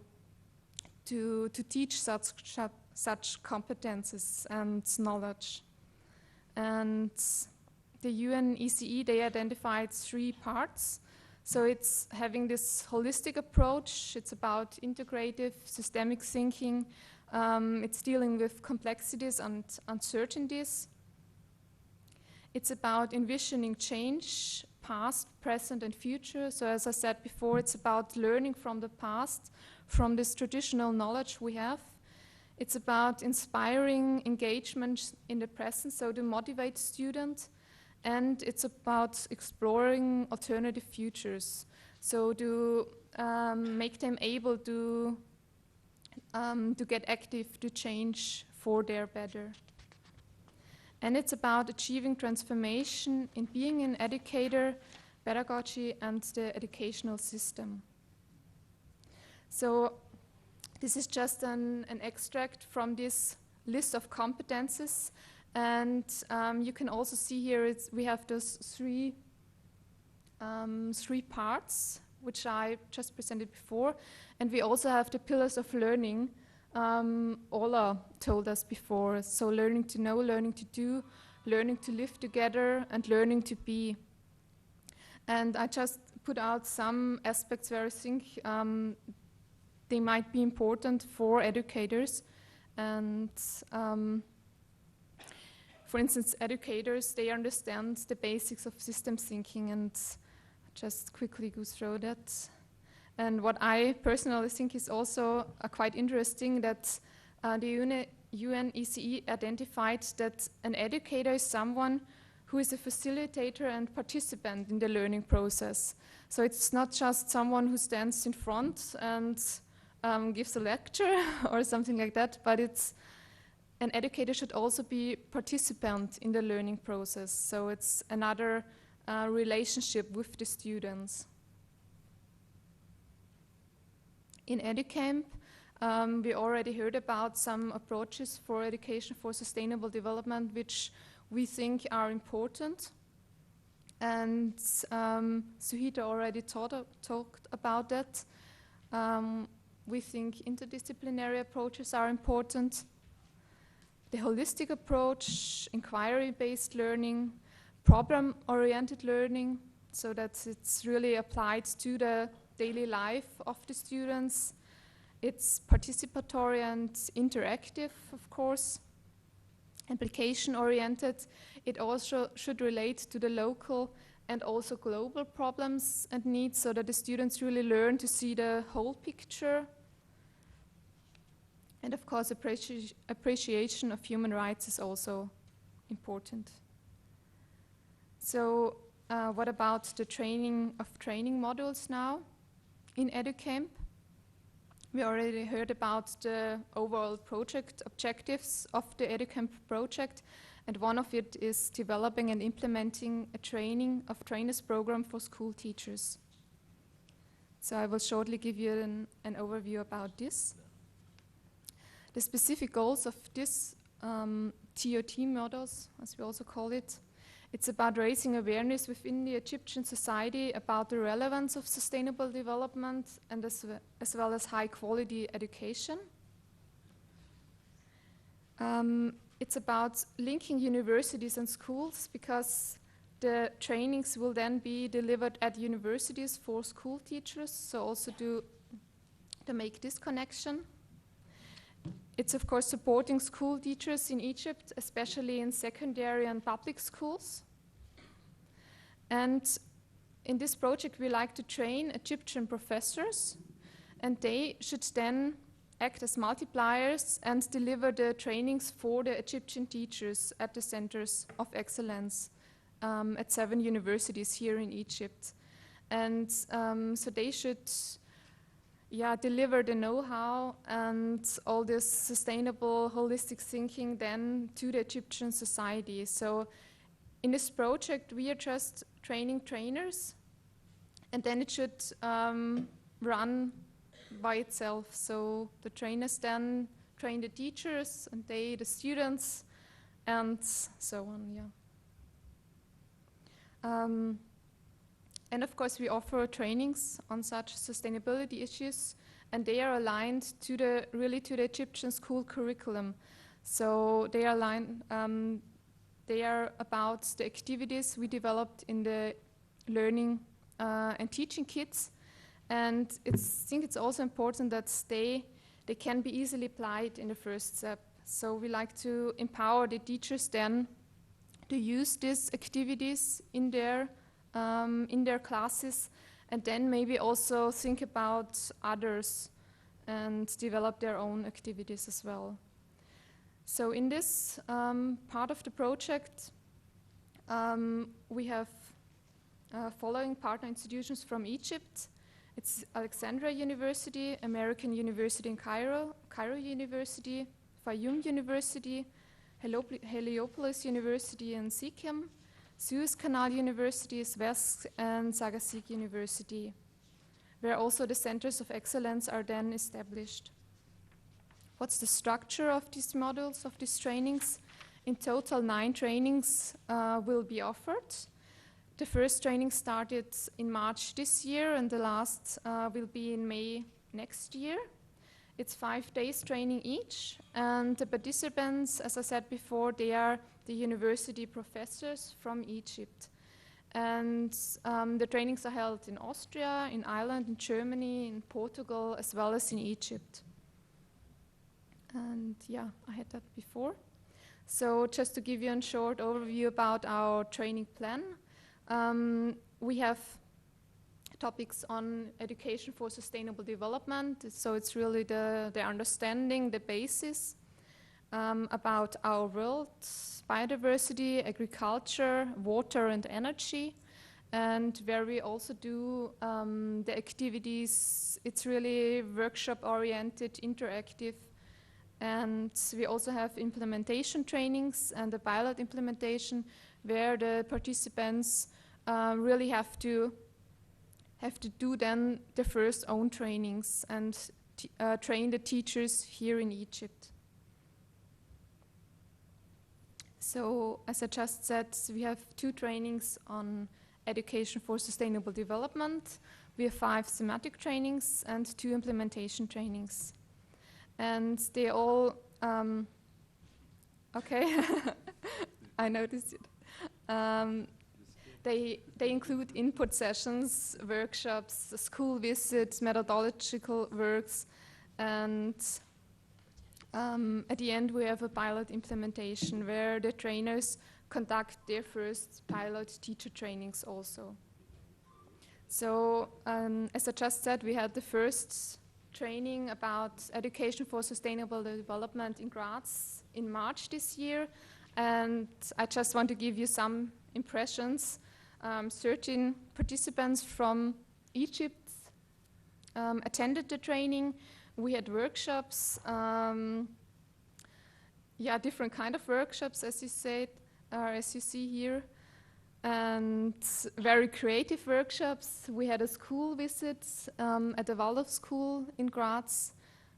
to teach such competences and knowledge. And the UNECE, they identified 3 parts. So it's having this holistic approach, it's about integrative, systemic thinking, it's dealing with complexities and uncertainties. It's about envisioning change, past, present, and future. So as I said before, it's about learning from the past, from this traditional knowledge we have. It's about inspiring engagement in the present, so to motivate students. And it's about exploring alternative futures, so to make them able to get active, to change for their better. And it's about achieving transformation in being an educator, pedagogy, and the educational system. So this is just an extract from this list of competences. And you can also see here we have those three parts, which I just presented before. And we also have the pillars of learning, Ola told us before. So learning to know, learning to do, learning to live together, and learning to be. And I just put out some aspects where I think they might be important for educators. And for instance, educators, they understand the basics of systems thinking, and just quickly go through that. And what I personally think is also quite interesting, that the UNECE identified that an educator is someone who is a facilitator and participant in the learning process. So it's not just someone who stands in front and gives a lecture or something like that, but an educator should also be participant in the learning process. So it's another relationship with the students. In EduCamp, we already heard about some approaches for education for sustainable development, which we think are important. and Suhita already talked about that. We think interdisciplinary approaches are important. The holistic approach, inquiry-based learning, problem-oriented learning, so that it's really applied to the daily life of the students. It's participatory and interactive, of course. Application-oriented. It also should relate to the local and also global problems and needs, so that the students really learn to see the whole picture. And of course, appreciation of human rights is also important. So what about the training modules now in EduCamp? We already heard about the overall project objectives of the EduCamp project, and one of it is developing and implementing a training of trainers program for school teachers. So I will shortly give you an overview about this. The specific goals of this TOT models, as we also call it, it's about raising awareness within the Egyptian society about the relevance of sustainable development and as well as high quality education. It's about linking universities and schools, because the trainings will then be delivered at universities for school teachers, so also to make this connection. It's of course supporting school teachers in Egypt, especially in secondary and public schools. And in this project we like to train Egyptian professors, and they should then act as multipliers and deliver the trainings for the Egyptian teachers at the centers of excellence at 7 universities here in Egypt. And so they should deliver the know-how and all this sustainable, holistic thinking then to the Egyptian society. So in this project, we are just training trainers, and then it should run by itself. So the trainers then train the teachers, and they the students, and so on, And of course, we offer trainings on such sustainability issues, and they are aligned to the Egyptian school curriculum. So they are aligned. They are about the activities we developed in the learning and teaching kits, and I think it's also important that they can be easily applied in the first step. So we like to empower the teachers then to use these activities in their classes, and then maybe also think about others and develop their own activities as well. So in this part of the project, we have following partner institutions from Egypt. It's Alexandria University, American University in Cairo, Cairo University, Fayoum University, Heliopolis University in Sikkim, Suez Canal University, SVESC, and Sagasig University, where also the centers of excellence are then established. What's the structure of these modules, of these trainings? In total, 9 trainings will be offered. The first training started in March this year, and the last will be in May next year. It's 5 days training each, and the participants, as I said before, they are the university professors from Egypt. And the trainings are held in Austria, in Ireland, in Germany, in Portugal, as well as in Egypt. And I had that before. So just to give you a short overview about our training plan, we have topics on education for sustainable development. So it's really the understanding, the basis about our world, biodiversity, agriculture, water and energy, and where we also do the activities. It's really workshop oriented, interactive, and we also have implementation trainings and the pilot implementation where the participants really have to do then the first own trainings and train the teachers here in Egypt. So as I just said, we have 2 trainings on education for sustainable development. We have 5 thematic trainings and 2 implementation trainings. And they all, okay, I noticed it. They include input sessions, workshops, school visits, methodological works, and at the end we have a pilot implementation where the trainers conduct their first pilot teacher trainings also. So, as I just said, we had the first training about education for sustainable development in Graz in March this year, and I just want to give you some impressions. 13 participants from Egypt attended the training. We had workshops, different kind of workshops, as you said, as you see here, and very creative workshops. We had a school visit at the Waldorf School in Graz,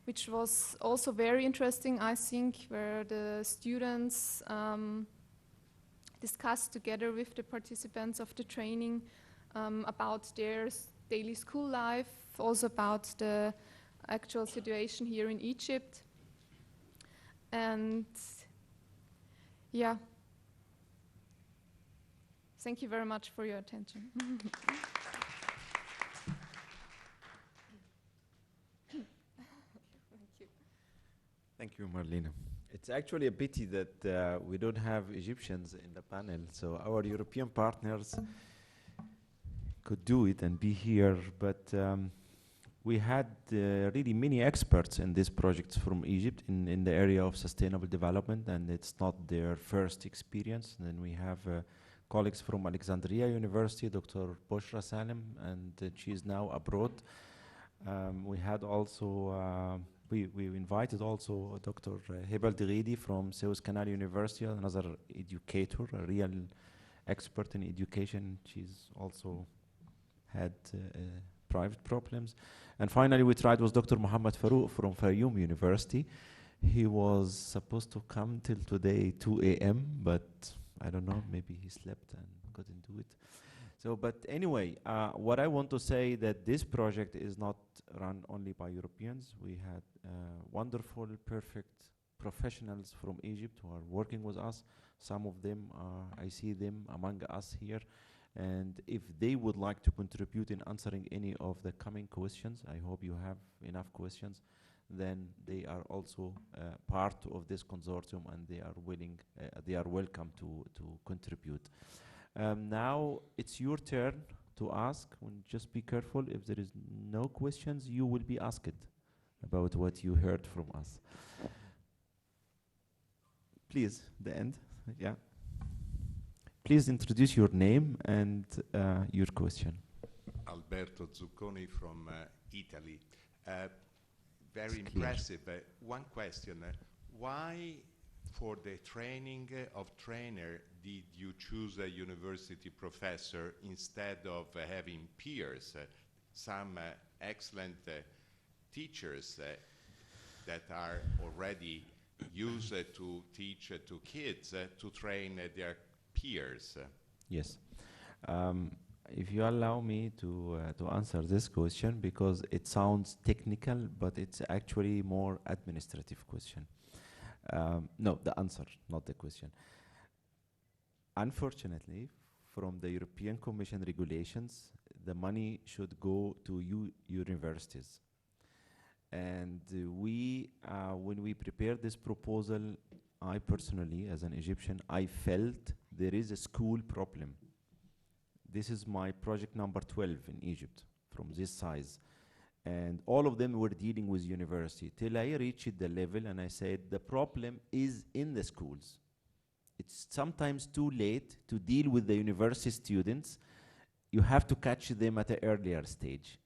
which was also very interesting, I think, where the students discussed together with the participants of the training about their daily school life, also about the actual situation here in Egypt. And yeah, thank you very much for your attention. Thank you, Melina. It's actually a pity that we don't have Egyptians in the panel, so our European partners could do it and be here, but we had really many experts in this project from Egypt in the area of sustainable development, and it's not their first experience. And then we have colleagues from Alexandria University, Dr. Boshra Salim, and she is now abroad. We had also we invited also Dr. Hebel Diridi from Suez Canal University, another educator, a real expert in education. She's also had private problems. And finally, we tried with Dr. Muhammad Farouk from Fayoum University. He was supposed to come till today, 2 a.m., but I don't know, maybe he slept and couldn't do it. So, but anyway, what I want to say that this project is not run only by Europeans. We had wonderful, perfect professionals from Egypt who are working with us. Some of them, I see them among us here. And if they would like to contribute in answering any of the coming questions, I hope you have enough questions, then they are also part of this consortium and they are willing, they are welcome to contribute. Now it's your turn to ask. Just be careful. If there is no questions, you will be asked about what you heard from us. Please, the end. Yeah. Please introduce your name and your question. Alberto Zucconi from Italy. Very impressive. One question. Why, for the training of trainer, did you choose a university professor instead of having peers? Some excellent teachers that are already used to teach to kids to train their peers. Yes. If you allow me to answer this question, because it sounds technical, but it's actually more administrative question. No, the answer, not the question. Unfortunately, from the European Commission regulations, the money should go to universities. And when we prepared this proposal, I personally, as an Egyptian, I felt there is a school problem. This is my project number 12 in Egypt, from this size. And all of them were dealing with university, till I reached the level and I said, the problem is in the schools. It's sometimes too late to deal with the university students. You have to catch them at an earlier stage.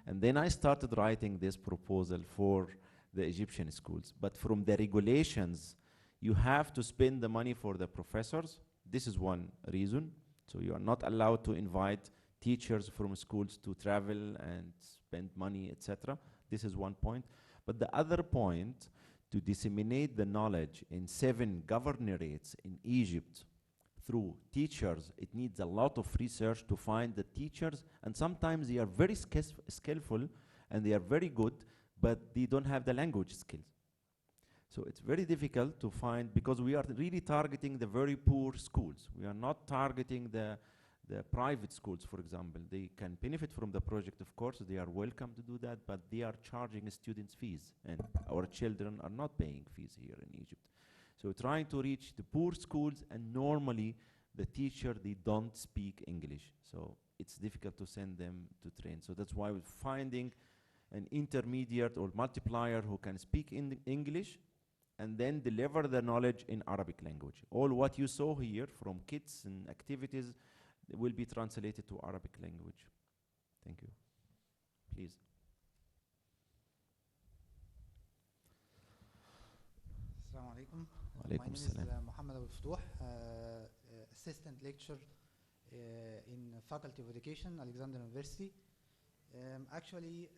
And then I started writing this proposal for the Egyptian schools. But from the regulations, you have to spend the money for the professors. This is one reason. So you are not allowed to invite teachers from schools to travel and spend money, etc. This is one point. But the other point, to disseminate the knowledge in 7 governorates in Egypt through teachers. It needs a lot of research to find the teachers, and sometimes they are very skillful and they are very good, but they don't have the language skills. So it's very difficult to find, because we are really targeting the very poor schools. We are not targeting the private schools, for example. They can benefit from the project, of course, they are welcome to do that, but they are charging students fees, and our children are not paying fees here in Egypt. So trying to reach the poor schools, and normally the teacher, they don't speak English. So it's difficult to send them to train. So that's why we're finding an intermediate or multiplier who can speak in English and then deliver the knowledge in Arabic language. All what you saw here from kits and activities will be translated to Arabic language. Thank you. Please. Assalamu alaikum. Wa My alaikum name is assalam. Mohammed Abou Ftouh, assistant lecturer in Faculty of Education, Alexandria University. Actually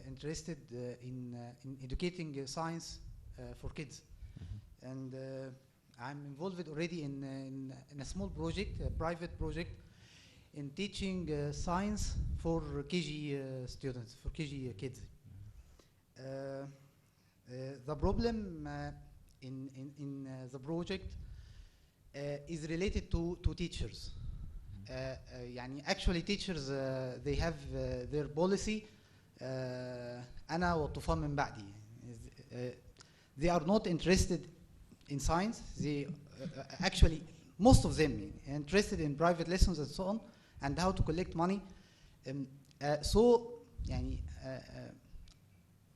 interested in educating science for kids. And I'm involved already in a small project, a private project, in teaching science for KG students, for KG kids. The problem in the project is related to teachers. Actually teachers they have their policy أنا والطوفان من بعدي. They are not interested in science. They actually most of them interested in private lessons and so on, and how to collect money.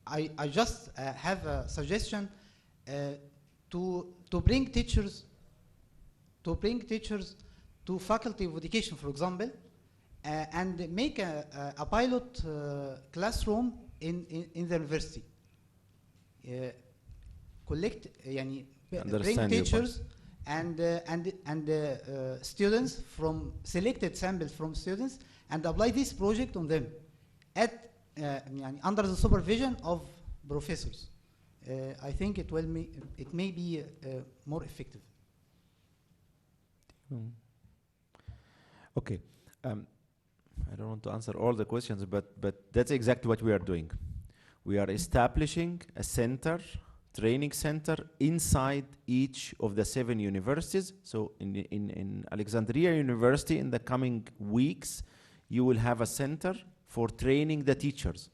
I just have a suggestion to bring teachers to Faculty of Education, for example, and make a pilot classroom in the university. Collect, bring teachers and students from selected samples from students, and apply this project on them at under the supervision of professors. I think it may be more effective. Okay. I don't want to answer all the questions, but that's exactly what we are doing. We are establishing a center, training center, inside each of the 7 universities. So in Alexandria University, in the coming weeks, you will have a center for training the teachers.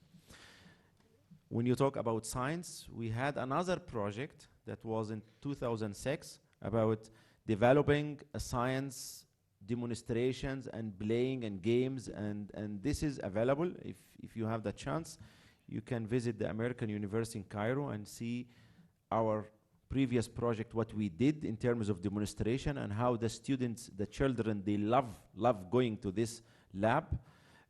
When you talk about science, we had another project that was in 2006 about developing a science demonstrations and playing and games, and this is available. If you have the chance, you can visit the American University in Cairo and see our previous project, what we did in terms of demonstration, and how the students, the children, they love going to this lab.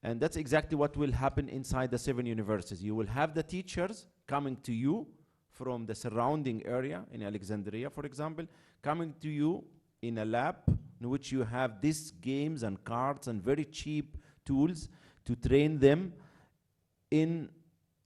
And that's exactly what will happen inside the 7 universities. You will have the teachers coming to you from the surrounding area in Alexandria, for example, coming to you in a lab in which you have these games and cards and very cheap tools to train them in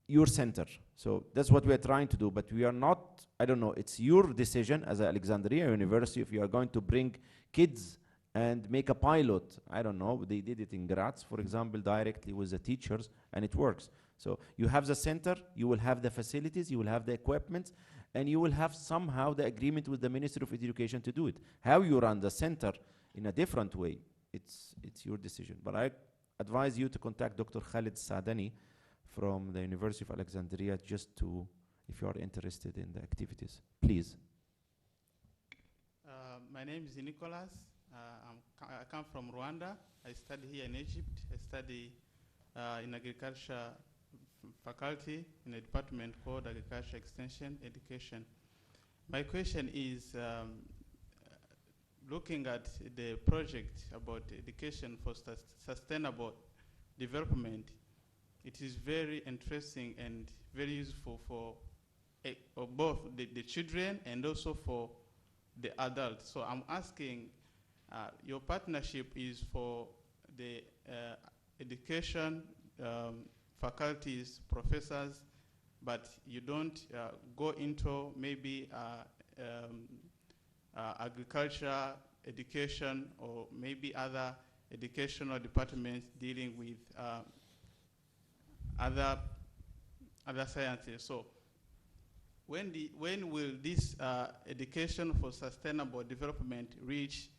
your center. So that's what we are trying to do, but we are not, I don't know, it's your decision as Alexandria University if you are going to bring kids and make a pilot. I don't know, they did it in Graz, for example, directly with the teachers, and it works. So you have the center, you will have the facilities, you will have the equipment, and you will have somehow the agreement with the Ministry of Education to do it. How you run the center in a different way, it's your decision. But I advise you to contact Dr. Khalid Saadani from the University of Alexandria, just to, if you are interested in the activities. Please. My name is Nicholas. I come from Rwanda. I study here in Egypt. I study in agriculture faculty in a department called Agriculture Extension Education. My question is, looking at the project about education for sustainable development, it is very interesting and very useful for both the children and also for the adults. So I'm asking, your partnership is for the education faculties, professors, but you don't go into maybe agriculture education or maybe other educational departments dealing with other sciences. So when will this education for sustainable development reach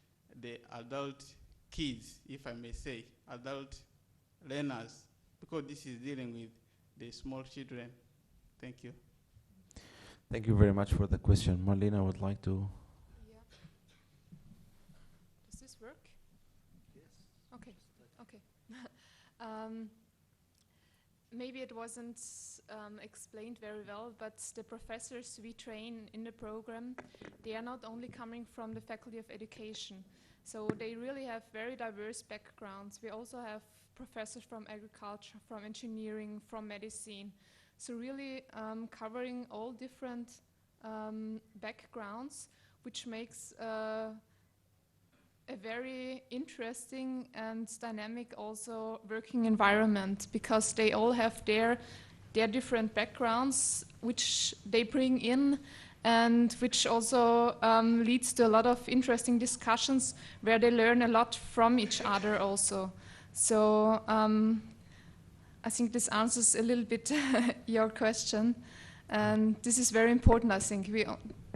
the adult kids, if I may say, adult learners, because this is dealing with the small children? Thank you. Thank you very much for the question. Melina would like to. Yeah. Does this work? Yes. Okay. Okay. Maybe it wasn't explained very well, but the professors we train in the program, they are not only coming from the Faculty of Education. So they really have very diverse backgrounds. We also have professors from agriculture, from engineering, from medicine. So really covering all different backgrounds, which makes a very interesting and dynamic also working environment, because they all have their different backgrounds which they bring in, and which also leads to a lot of interesting discussions where they learn a lot from each other also. So I think this answers a little bit your question, and this is very important. I think we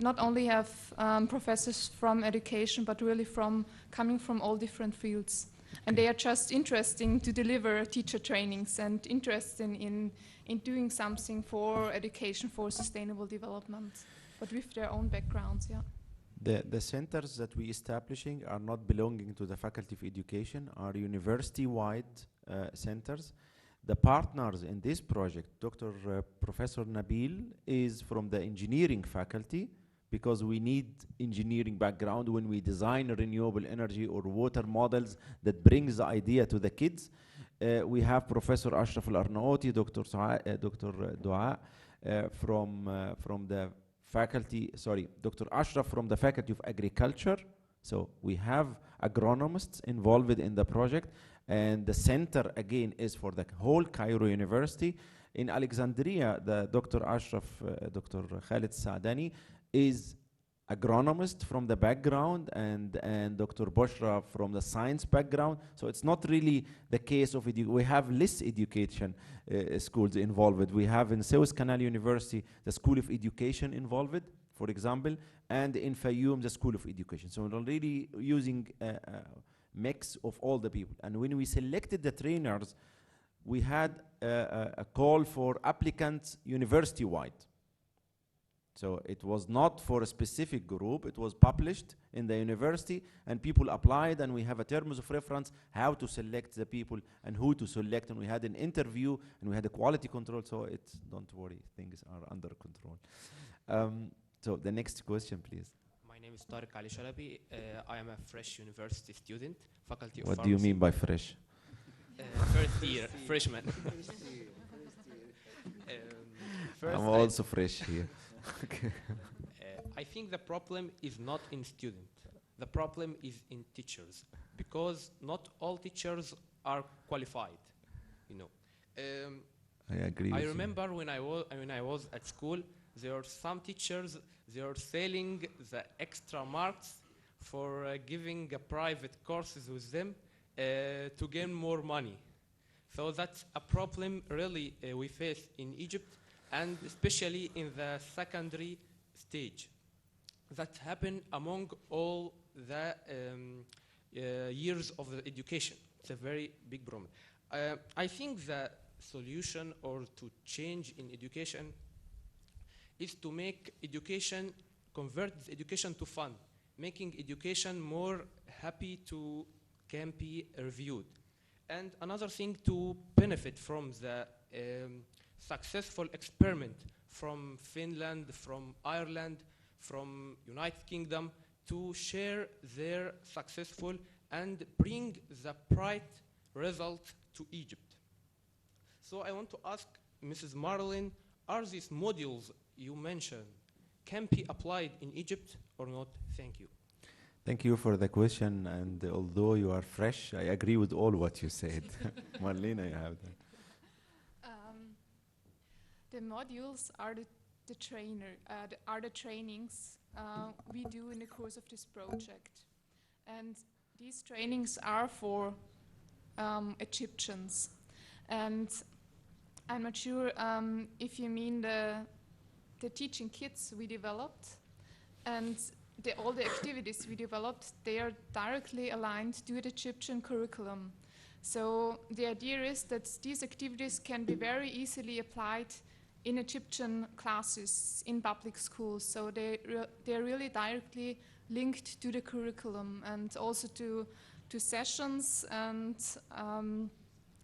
not only have professors from education, but really coming from all different fields. And they are just interesting to deliver teacher trainings and interested in doing something for education, for sustainable development, but with their own backgrounds, yeah. The centers that we establishing are not belonging to the Faculty of Education, are university-wide centers. The partners in this project, Professor Nabil is from the engineering faculty, because we need engineering background when we design renewable energy or water models that brings the idea to the kids. We have Professor Ashraf Al-Arnaouti, Dr. Dua from the faculty, Dr. Ashraf from the Faculty of Agriculture. So we have agronomists involved in the project, and the center again is for the whole Cairo University. In Alexandria, the Dr. Ashraf, Dr. Khalid Saadani is agronomist from the background, and Dr. Boshra from the science background. So it's not really the case of we have less education schools involved. We have in Suez Canal University the School of Education involved, for example, and in Fayoum the School of Education. So we're really using a mix of all the people. And when we selected the trainers, we had a call for applicants university-wide. So it was not for a specific group, it was published in the university, and people applied, and we have a terms of reference how to select the people and who to select, and we had an interview and we had a quality control, so don't worry, things are under control. So the next question, please. My name is Tariq Ali Shalabi. I am a fresh university student, Faculty of What Pharmacy. do you mean by fresh? First year, freshman. I'm also fresh here. Okay. I think the problem is not in student. The problem is in teachers, because not all teachers are qualified. You know. I agree. I remember when I was at school, there are some teachers, they are selling the extra marks for giving private courses with them to gain more money. So that's a problem really we face in Egypt, and especially in the secondary stage. That happen among all the years of the education. It's a very big problem. I think the solution or to change in education is to make education, convert education to fun, making education more happy to can be reviewed. And another thing, to benefit from the successful experiment from Finland, from Ireland, from United Kingdom, to share their successful and bring the bright result to Egypt. So I want to ask Mrs. Marlin, are these modules you mentioned can be applied in Egypt or not? Thank you. Thank you for the question, and although you are fresh, I agree with all what you said. Marlena, you have that. The modules are the trainings we do in the course of this project. And these trainings are for Egyptians. And I'm not sure if you mean the teaching kits we developed, and all the activities we developed, they are directly aligned to the Egyptian curriculum. So the idea is that these activities can be very easily applied in Egyptian classes in public schools. So they're really directly linked to the curriculum and also to sessions. And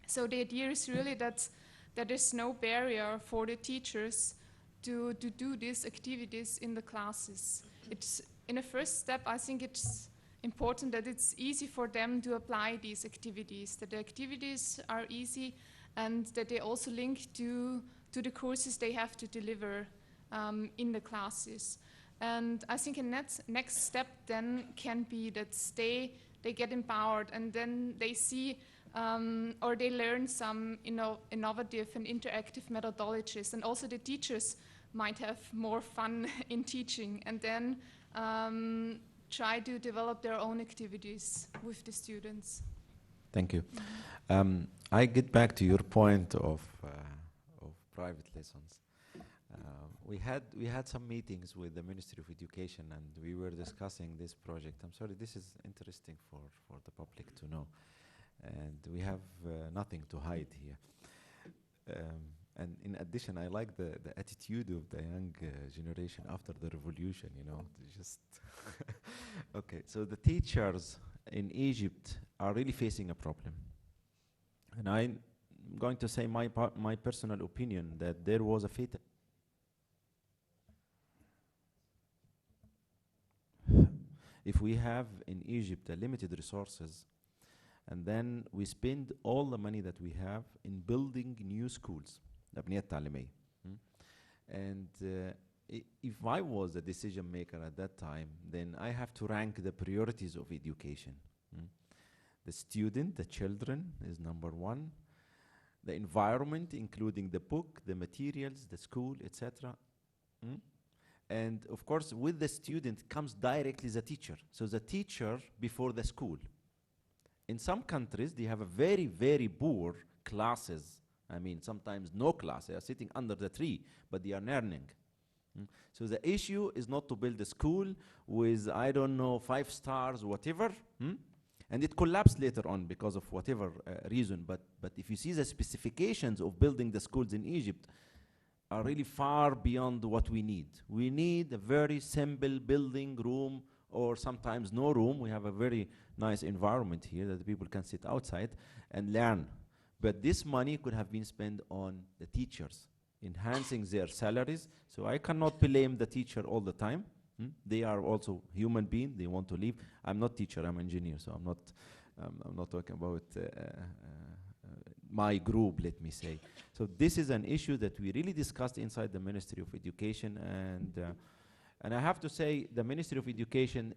so the idea is really that there is no barrier for the teachers to do these activities in the classes. It's, in a first step, I think it's important that it's easy for them to apply these activities, that the activities are easy and that they also link to the courses they have to deliver in the classes. And I think a next step then can be that they get empowered and then they see or they learn some innovative and interactive methodologies, and also the teachers might have more fun in teaching and then try to develop their own activities with the students. Thank you. I get back to your point of private lessons. We had some meetings with the Ministry of Education and we were discussing this project. I'm sorry, this is interesting for the public to know. And we have nothing to hide here. And in addition, I like the attitude of the young generation after the revolution, you know, just okay. So the teachers in Egypt are really facing a problem. And I'm going to say my personal opinion that there was a fatal. If we have in Egypt limited resources, and then we spend all the money that we have in building new schools, البنية التعليمية. And if I was a decision maker at that time, then I have to rank the priorities of education. The student, the children is number one. The environment, including the book, the materials, the school, etc. And of course, with the student comes directly the teacher. So the teacher before the school. In some countries, they have a very, very poor classes. I mean, sometimes no class. They are sitting under the tree, but they are learning. So the issue is not to build a school with, I don't know, 5 stars, whatever. And it collapsed later on because of whatever reason. But if you see the specifications of building the schools in Egypt are really far beyond what we need. We need a very simple building room, or sometimes no room. We have a very nice environment here that the people can sit outside and learn. But this money could have been spent on the teachers, enhancing their salaries. So I cannot blame the teacher all the time. They are also human beings. They want to live. I'm not teacher. I'm engineer. So I'm not talking about my group, let me say. So this is an issue that we really discussed inside the Ministry of Education, and I have to say the Ministry of Education,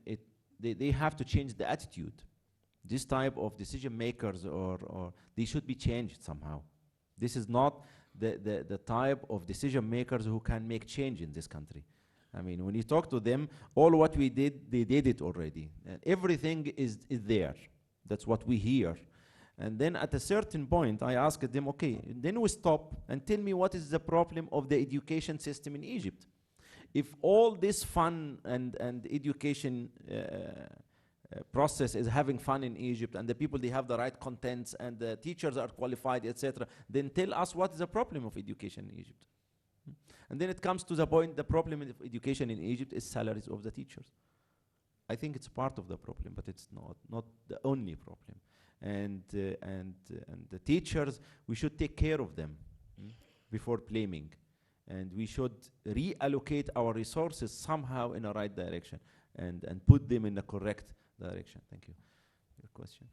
they have to change the attitude. This type of decision makers, or they should be changed somehow. This is not the type of decision makers who can make change in this country. I mean, when you talk to them, all what we did, they did it already. Everything is there. That's what we hear. And then at a certain point, I asked them, okay, then we stop and tell me what is the problem of the education system in Egypt. If all this fun and education process is having fun in Egypt, and the people, they have the right contents, and the teachers are qualified, etc., then tell us what is the problem of education in Egypt. And then it comes to the point, the problem of education in Egypt is salaries of the teachers. I think it's part of the problem, but it's not the only problem. And the teachers, we should take care of them before blaming. And we should reallocate our resources somehow in the right direction and put them in the correct direction. Thank you. Your question.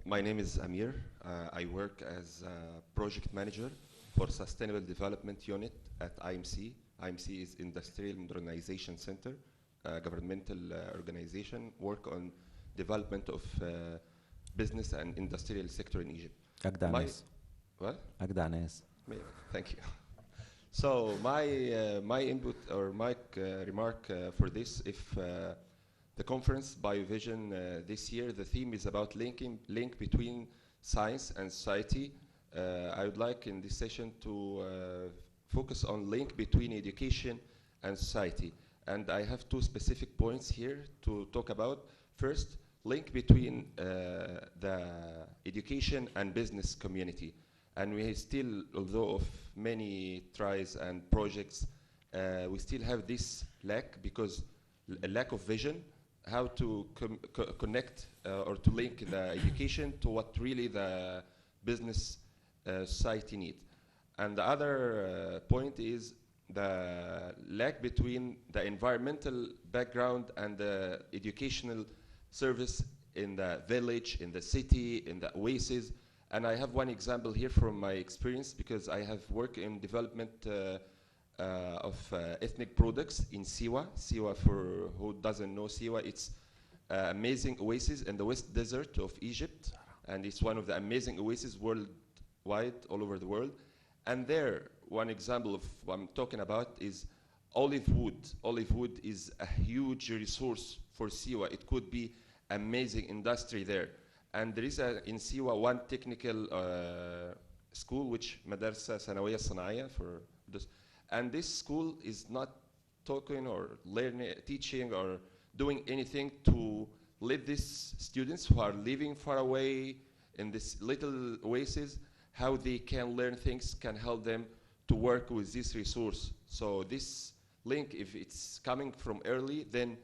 My name is Amir. I work as a project manager for Sustainable Development Unit at IMC. IMC is Industrial Modernization Center, a governmental organization, work on development of business and industrial sector in Egypt. Agdanes. What? Agdanes. Thank you. So my input or my remark for this, if the conference BioVision this year, the theme is about link between science and society. I would like in this session to focus on link between education and society. And I have two specific points here to talk about. First, link between the education and business community. And we still, although of many tries and projects, we still have this lack because a lack of vision, how to connect or to link the education to what really the business society need. And the other point is the lack between the environmental background and the educational service in the village, in the city, in the oases. And I have one example here from my experience because I have worked in development of ethnic products in Siwa. Siwa, for who doesn't know Siwa, it's amazing oasis in the West Desert of Egypt. And it's one of the amazing oases worldwide, all over the world. And there, one example of what I'm talking about is olive wood. Olive wood is a huge resource for Siwa. It could be amazing industry there. And there is in Siwa one technical school, which Madarsa Sanawiyya Sanaya for this. And this school is not talking or learning, teaching or doing anything to let these students who are living far away in this little oasis, how they can learn things, can help them to work with this resource. So this link, if it's coming from early, then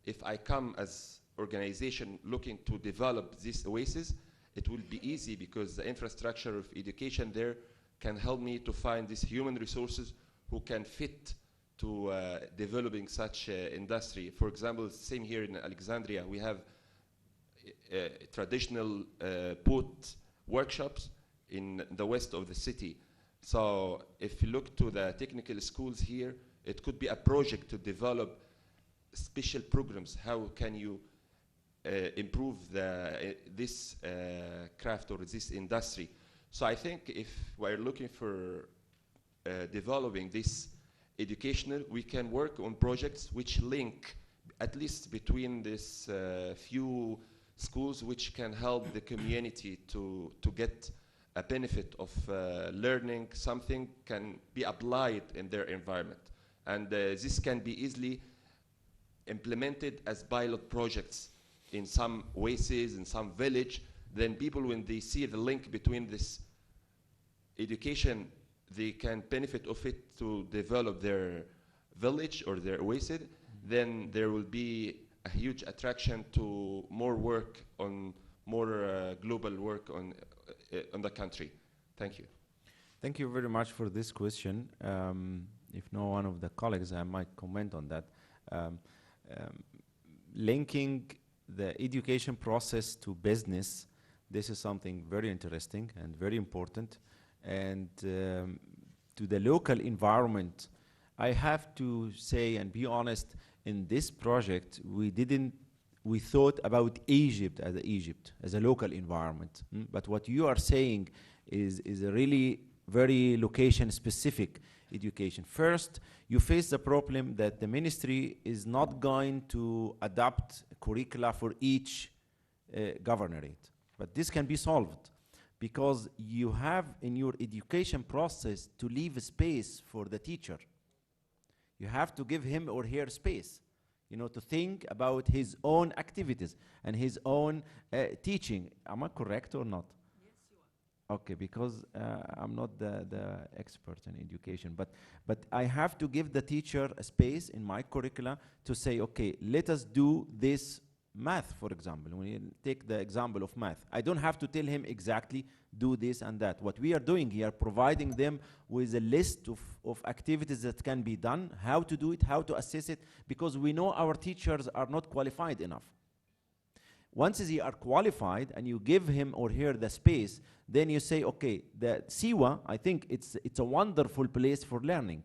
if I come as organization looking to develop this oasis, it will be easy because the infrastructure of education there can help me to find these human resources who can fit to developing such industry. For example, same here in Alexandria, we have traditional boat workshops in the west of the city. So if you look to the technical schools here, it could be a project to develop special programs. How can you improve this craft or this industry? So I think if we're looking for developing this educational, we can work on projects which link at least between this few schools which can help the community to get a benefit of learning something can be applied in their environment. And this can be easily implemented as pilot projects in some oases, in some village. Then people, when they see the link between this education, they can benefit of it to develop their village or their oasis. Then there will be a huge attraction to more work on more global work on the country. Thank you. Thank you very much for this question. If no one of the colleagues, I might comment on that. Linking the education process to business, this is something very interesting and very important. And to the local environment, I have to say and be honest, in this project, we thought about Egypt as a local environment. But what you are saying is a really very location-specific education. First, you face the problem that the ministry is not going to adapt curricula for each governorate. But this can be solved because you have in your education process to leave a space for the teacher. You have to give him or her space, you know, to think about his own activities and his own teaching. Am I correct or not? Yes, you are. Okay, because I'm not the expert in education, but I have to give the teacher a space in my curricula to say, okay, let us do this math, for example. When you take the example of math, I don't have to tell him exactly do this and that. What we are doing here, providing them with a list of activities that can be done, how to do it, how to assess it, because we know our teachers are not qualified enough. Once they are qualified and you give him or her the space, then you say, okay, the Siwa, I think it's a wonderful place for learning.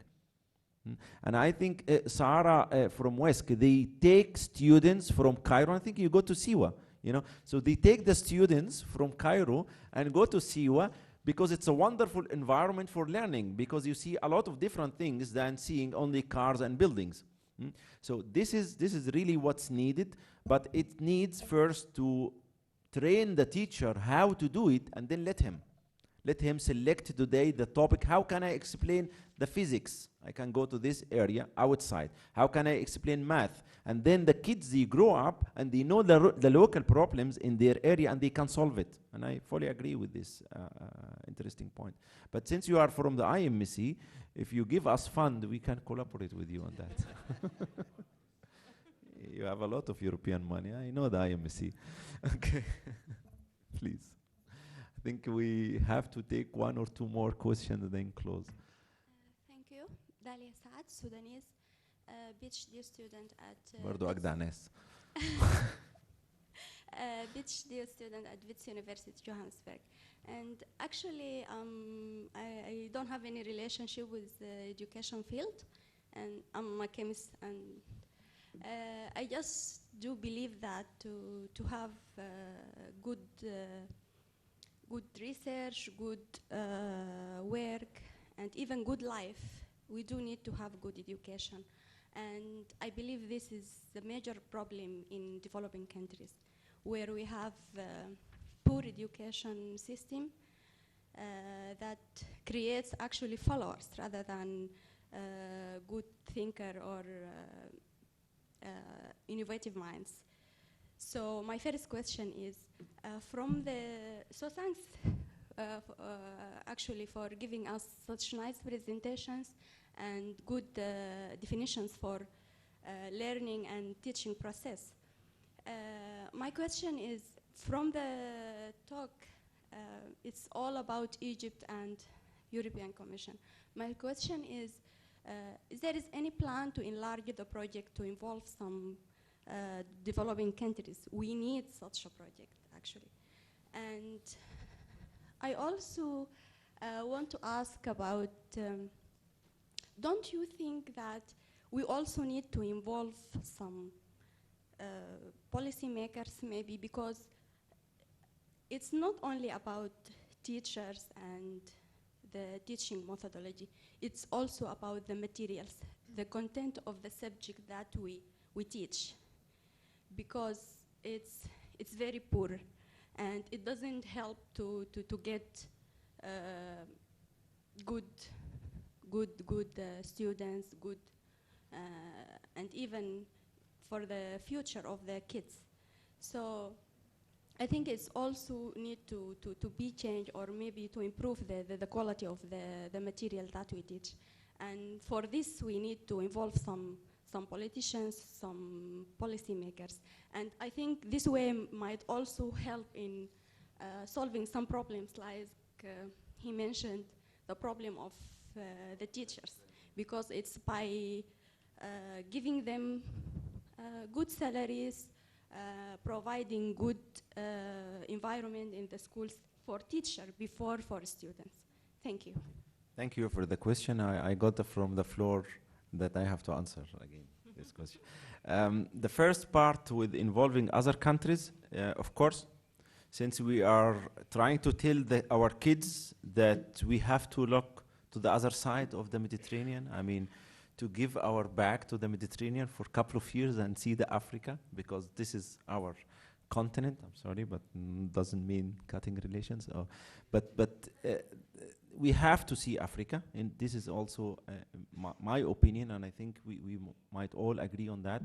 And I think Sahara from WESC, they take students from Cairo. I think you go to Siwa, you know. So they take the students from Cairo and go to Siwa because it's a wonderful environment for learning, because you see a lot of different things than seeing only cars and buildings. So this is really what's needed, but it needs first to train the teacher how to do it, and then let him select today the topic. How can I explain the physics? I can go to this area outside. How can I explain math? And then the kids, they grow up and they know the local problems in their area and they can solve it. And I fully agree with this interesting point. But since you are from the IMC, if you give us fund, we can collaborate with you on that. You have a lot of European money. I know the IMC. Okay, please. I think we have to take one or two more questions and then close. Thank you. Dalia Saad, Sudanese PhD student at برضو أجدع ناس. PhD student at Wits University, Johannesburg. And actually, I don't have any relationship with the education field, and I'm a chemist, and I just do believe that to have good research, good work, and even good life, we do need to have good education. And I believe this is the major problem in developing countries, where we have poor education system that creates actually followers rather than good thinker or innovative minds. So my first question is, so thanks actually for giving us such nice presentations and good definitions for learning and teaching process. My question is, from the talk, it's all about Egypt and European Commission. My question is there any plan to enlarge the project to involve some developing countries? We need such a project, actually. And I also want to ask about, don't you think that we also need to involve some policymakers, maybe, because it's not only about teachers and the teaching methodology, it's also about the materials, the content of the subject that we teach, because it's very poor, and it doesn't help to get good students, and even for the future of the kids. So I think it's also need to be changed, or maybe to improve the quality of the material that we teach. And for this, we need to involve some politicians, some policymakers. And I think this way might also help in solving some problems, like he mentioned the problem of the teachers, because it's by giving them good salaries, providing good environment in the schools for teachers before for students. Thank you. Thank you for the question. I got from the floor that I have to answer again this question. The first part with involving other countries, of course, since we are trying to tell our kids that we have to look to the other side of the Mediterranean, I mean, to give our back to the Mediterranean for a couple of years and see the Africa, because this is our continent. I'm sorry, but doesn't mean cutting relations. But we have to see Africa, and this is also my opinion, and I think we might all agree on that,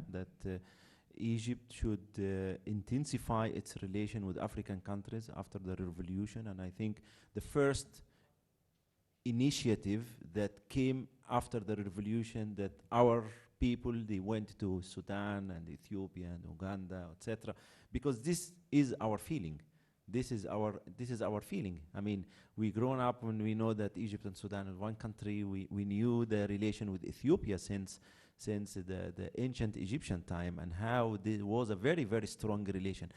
Egypt should intensify its relation with African countries after the revolution. And I think the first initiative that came after the revolution, that our people, they went to Sudan and Ethiopia and Uganda, etc., because this is our feeling. This is our feeling. I mean, we grown up when we know that Egypt and Sudan are one country. We knew the relation with Ethiopia since the ancient Egyptian time, and how there was a very, very strong relation.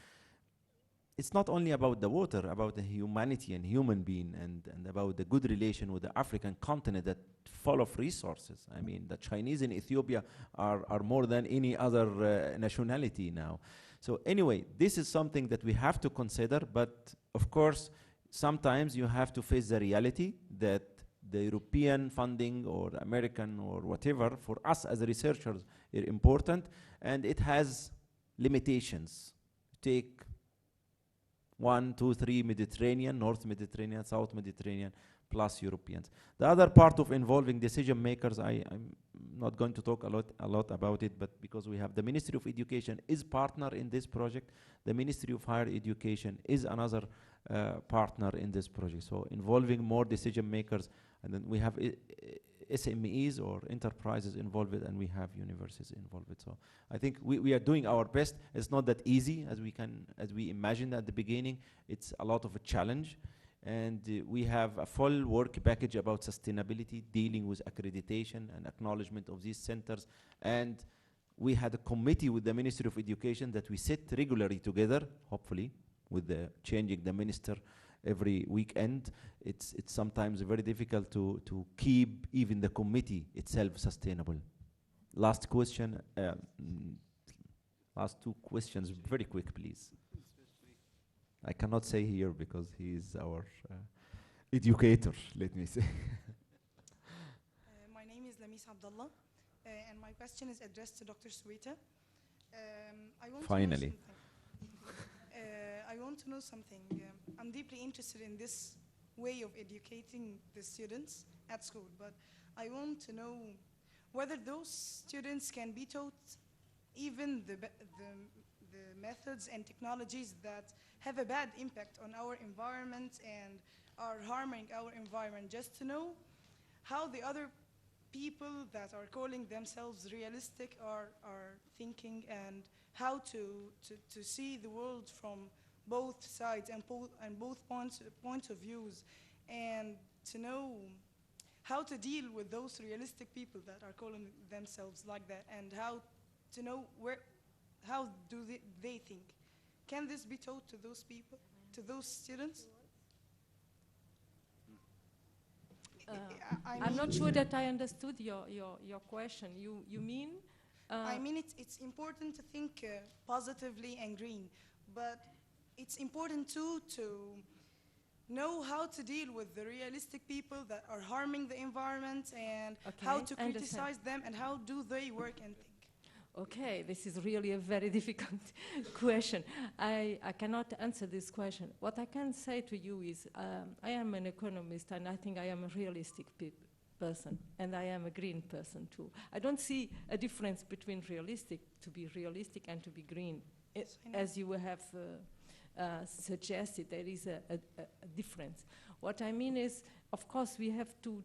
It's not only about the water, about the humanity and human being, and about the good relation with the African continent that full of resources. I mean, the Chinese in Ethiopia are more than any other nationality now. So anyway, this is something that we have to consider, but of course, sometimes you have to face the reality that the European funding or American or whatever, for us as researchers, is important, and it has limitations. Take 1, 2, 3 Mediterranean, North Mediterranean, South Mediterranean, plus Europeans. The other part of involving decision makers, I'm not going to talk a lot about it, but because we have the Ministry of Education is partner in this project, the Ministry of Higher Education is another partner in this project. So involving more decision makers, and then we have SMEs or enterprises involved, and we have universities involved. So I think we are doing our best. It's not that easy as we imagined at the beginning. It's a lot of a challenge. And we have a full work package about sustainability, dealing with accreditation and acknowledgement of these centers. And we had a committee with the Ministry of Education that we sit regularly together, hopefully, with the changing the minister every weekend. It's sometimes very difficult to keep even the committee itself sustainable. Last question, last two questions, very quick, please. I cannot say here because he is our educator, let me say. My name is Lamis Abdullah, and my question is addressed to Dr. Suita. Finally. I want to know something. I'm deeply interested in this way of educating the students at school, but I want to know whether those students can be taught even the methods and technologies that have a bad impact on our environment and are harming our environment, just to know how the other people that are calling themselves realistic are thinking, and how to see the world from both sides and both points of views, and to know how to deal with those realistic people that are calling themselves like that, and how to know how do they think. Can this be taught to those people, to those students? I'm not sure that I understood your question. You mean? I mean, it's important to think positively and green, but it's important too to know how to deal with the realistic people that are harming the environment, and how to criticize them, and how do they work and think. Okay, this is really a very difficult question. I cannot answer this question. What I can say to you is I am an economist, and I think I am a realistic person, and I am a green person too. I don't see a difference between to be realistic and to be green. As you have suggested, there is a difference. What I mean is, of course, we have to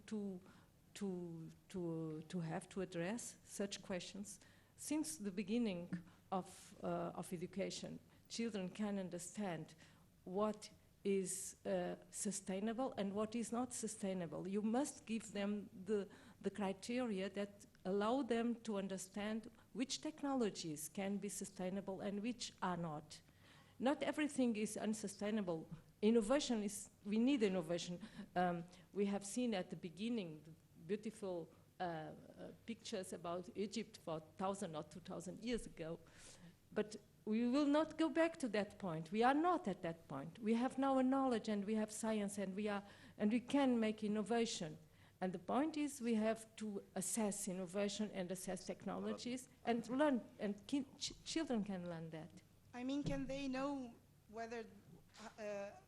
have to address such questions. Since the beginning of education, children can understand what is sustainable and what is not sustainable. You must give them the criteria that allow them to understand which technologies can be sustainable and which are not. Not everything is unsustainable. Innovation is, we need innovation. We have seen at the beginning the beautiful pictures about Egypt for 1,000 or 2,000 years ago. But we will not go back to that point. We are not at that point. We have now a knowledge, and we have science, and we can make innovation. And the point is, we have to assess innovation and assess technologies and learn, and children can learn that. I mean, can they know whether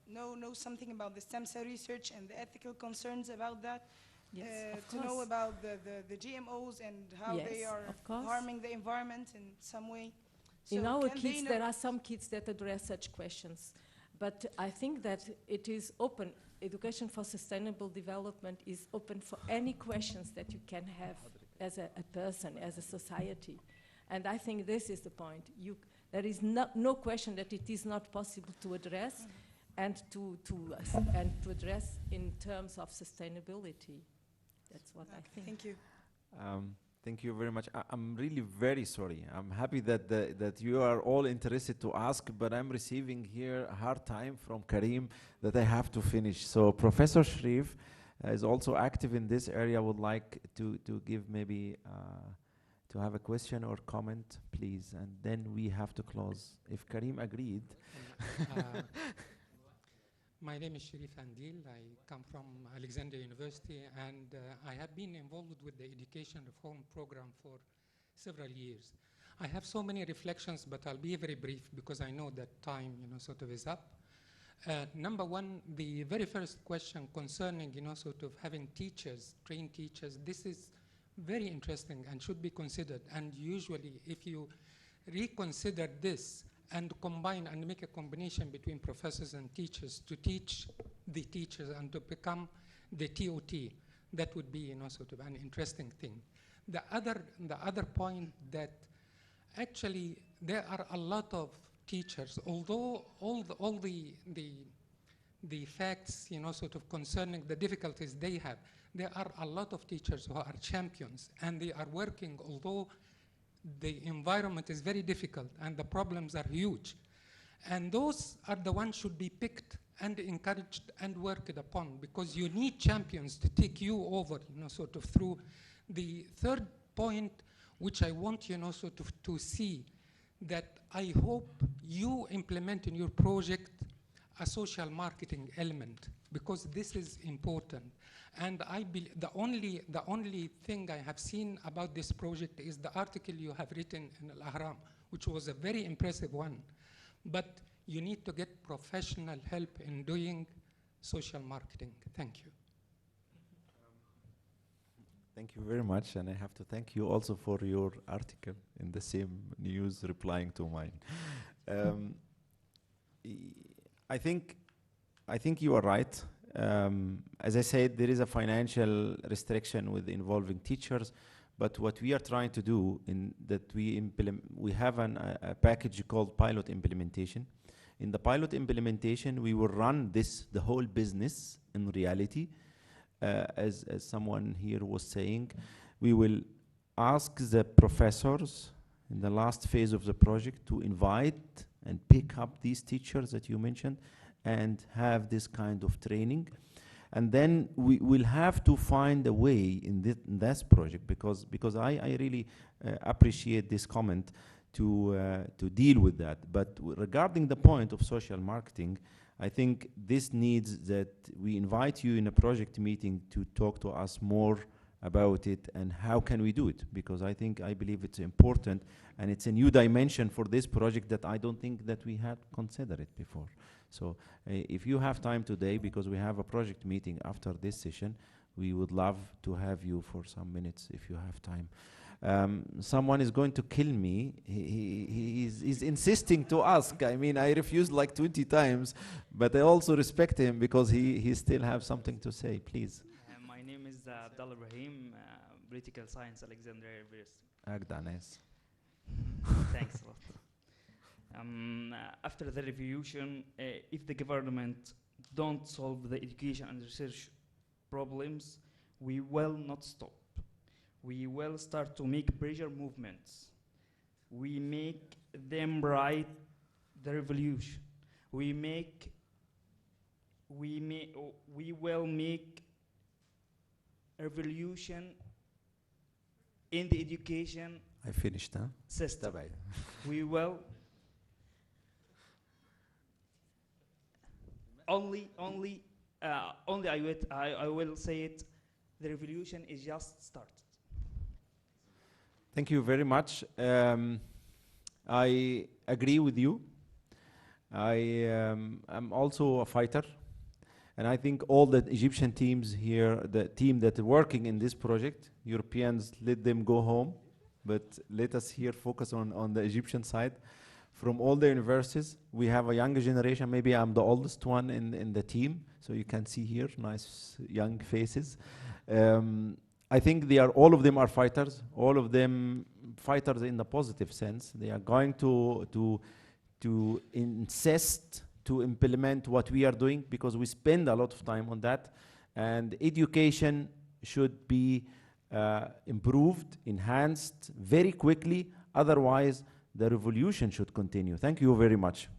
know something about the stem cell research and the ethical concerns about that? Yes, of to course. know about the GMOs and how they are harming the environment in some way. So in our kids, there are some kids that address such questions. But I think that it is open. Education for sustainable development is open for any questions that you can have as a person, as a society. And I think this is the point. There is no question that it is not possible to address, and to address in terms of sustainability. That's what I think. Thank you. Thank you very much. I'm really very sorry. I'm happy that you are all interested to ask, but I'm receiving here a hard time from Karim that I have to finish. So Professor Sharif is also active in this area. Would like to give maybe to have a question or comment, please, and then we have to close. If Karim agreed. My name is Sharif Andil. I come from Alexandria University, and I have been involved with the education reform program for several years. I have so many reflections, but I'll be very brief because I know that time, sort of is up. Number one, the very first question concerning, sort of having teachers, trained teachers, this is very interesting and should be considered. And usually, if you reconsider this and combine and make a combination between professors and teachers to teach the teachers and to become the TOT, that would be, sort of an interesting thing. The other point that actually there are a lot of teachers, although all the facts, sort of concerning the difficulties they have, there are a lot of teachers who are champions and they are working, although the environment is very difficult and the problems are huge. And those are the ones should be picked and encouraged and worked upon, because you need champions to take you over, sort of through. The third point, which I want, sort of to see, that I hope you implement in your project a social marketing element, because this is important. And I believe the only thing I have seen about this project is the article you have written in Al-Ahram, which was a very impressive one. But you need to get professional help in doing social marketing. Thank you. Thank you very much, and I have to thank you also for your article in the same news replying to mine. I think you are right. As I said, there is a financial restriction with involving teachers, but what we are trying to do in that we have a package called pilot implementation. In the pilot implementation, we will run the whole business in reality. As someone here was saying, we will ask the professors in the last phase of the project to invite and pick up these teachers that you mentioned and have this kind of training. And then we will have to find a way in this project, because I really appreciate this comment to deal with that. But regarding the point of social marketing, I think this needs that we invite you in a project meeting to talk to us more about it and how can we do it, because I believe it's important and it's a new dimension for this project that I don't think that we had considered it before. So if you have time today, because we have a project meeting after this session, we would love to have you for some minutes if you have time. Someone is going to kill me. He's insisting to ask. I mean, I refused like 20 times, but I also respect him because he still has something to say. Please. My name is Abdullah Ibrahim, Political Science, Alexandria University. Agdanes. Thanks a lot. After the revolution, if the government don't solve the education and research problems, we will not stop. We will start to make pressure movements. We make them write the revolution. We will make a revolution in the education I finished, huh? system. We will only I will say it, the revolution is just started. Thank you very much. I agree with you. I am also a fighter, and I think all the Egyptian teams here, the team that are working in this project, Europeans, let them go home, but let us here focus on the Egyptian side. From all the universities, we have a younger generation. Maybe I'm the oldest one in the team, so you can see here nice young faces. I think all of them are fighters. All of them fighters in the positive sense. They are going to insist to implement what we are doing, because we spend a lot of time on that. And education should be improved, enhanced very quickly. Otherwise, the revolution should continue. Thank you very much.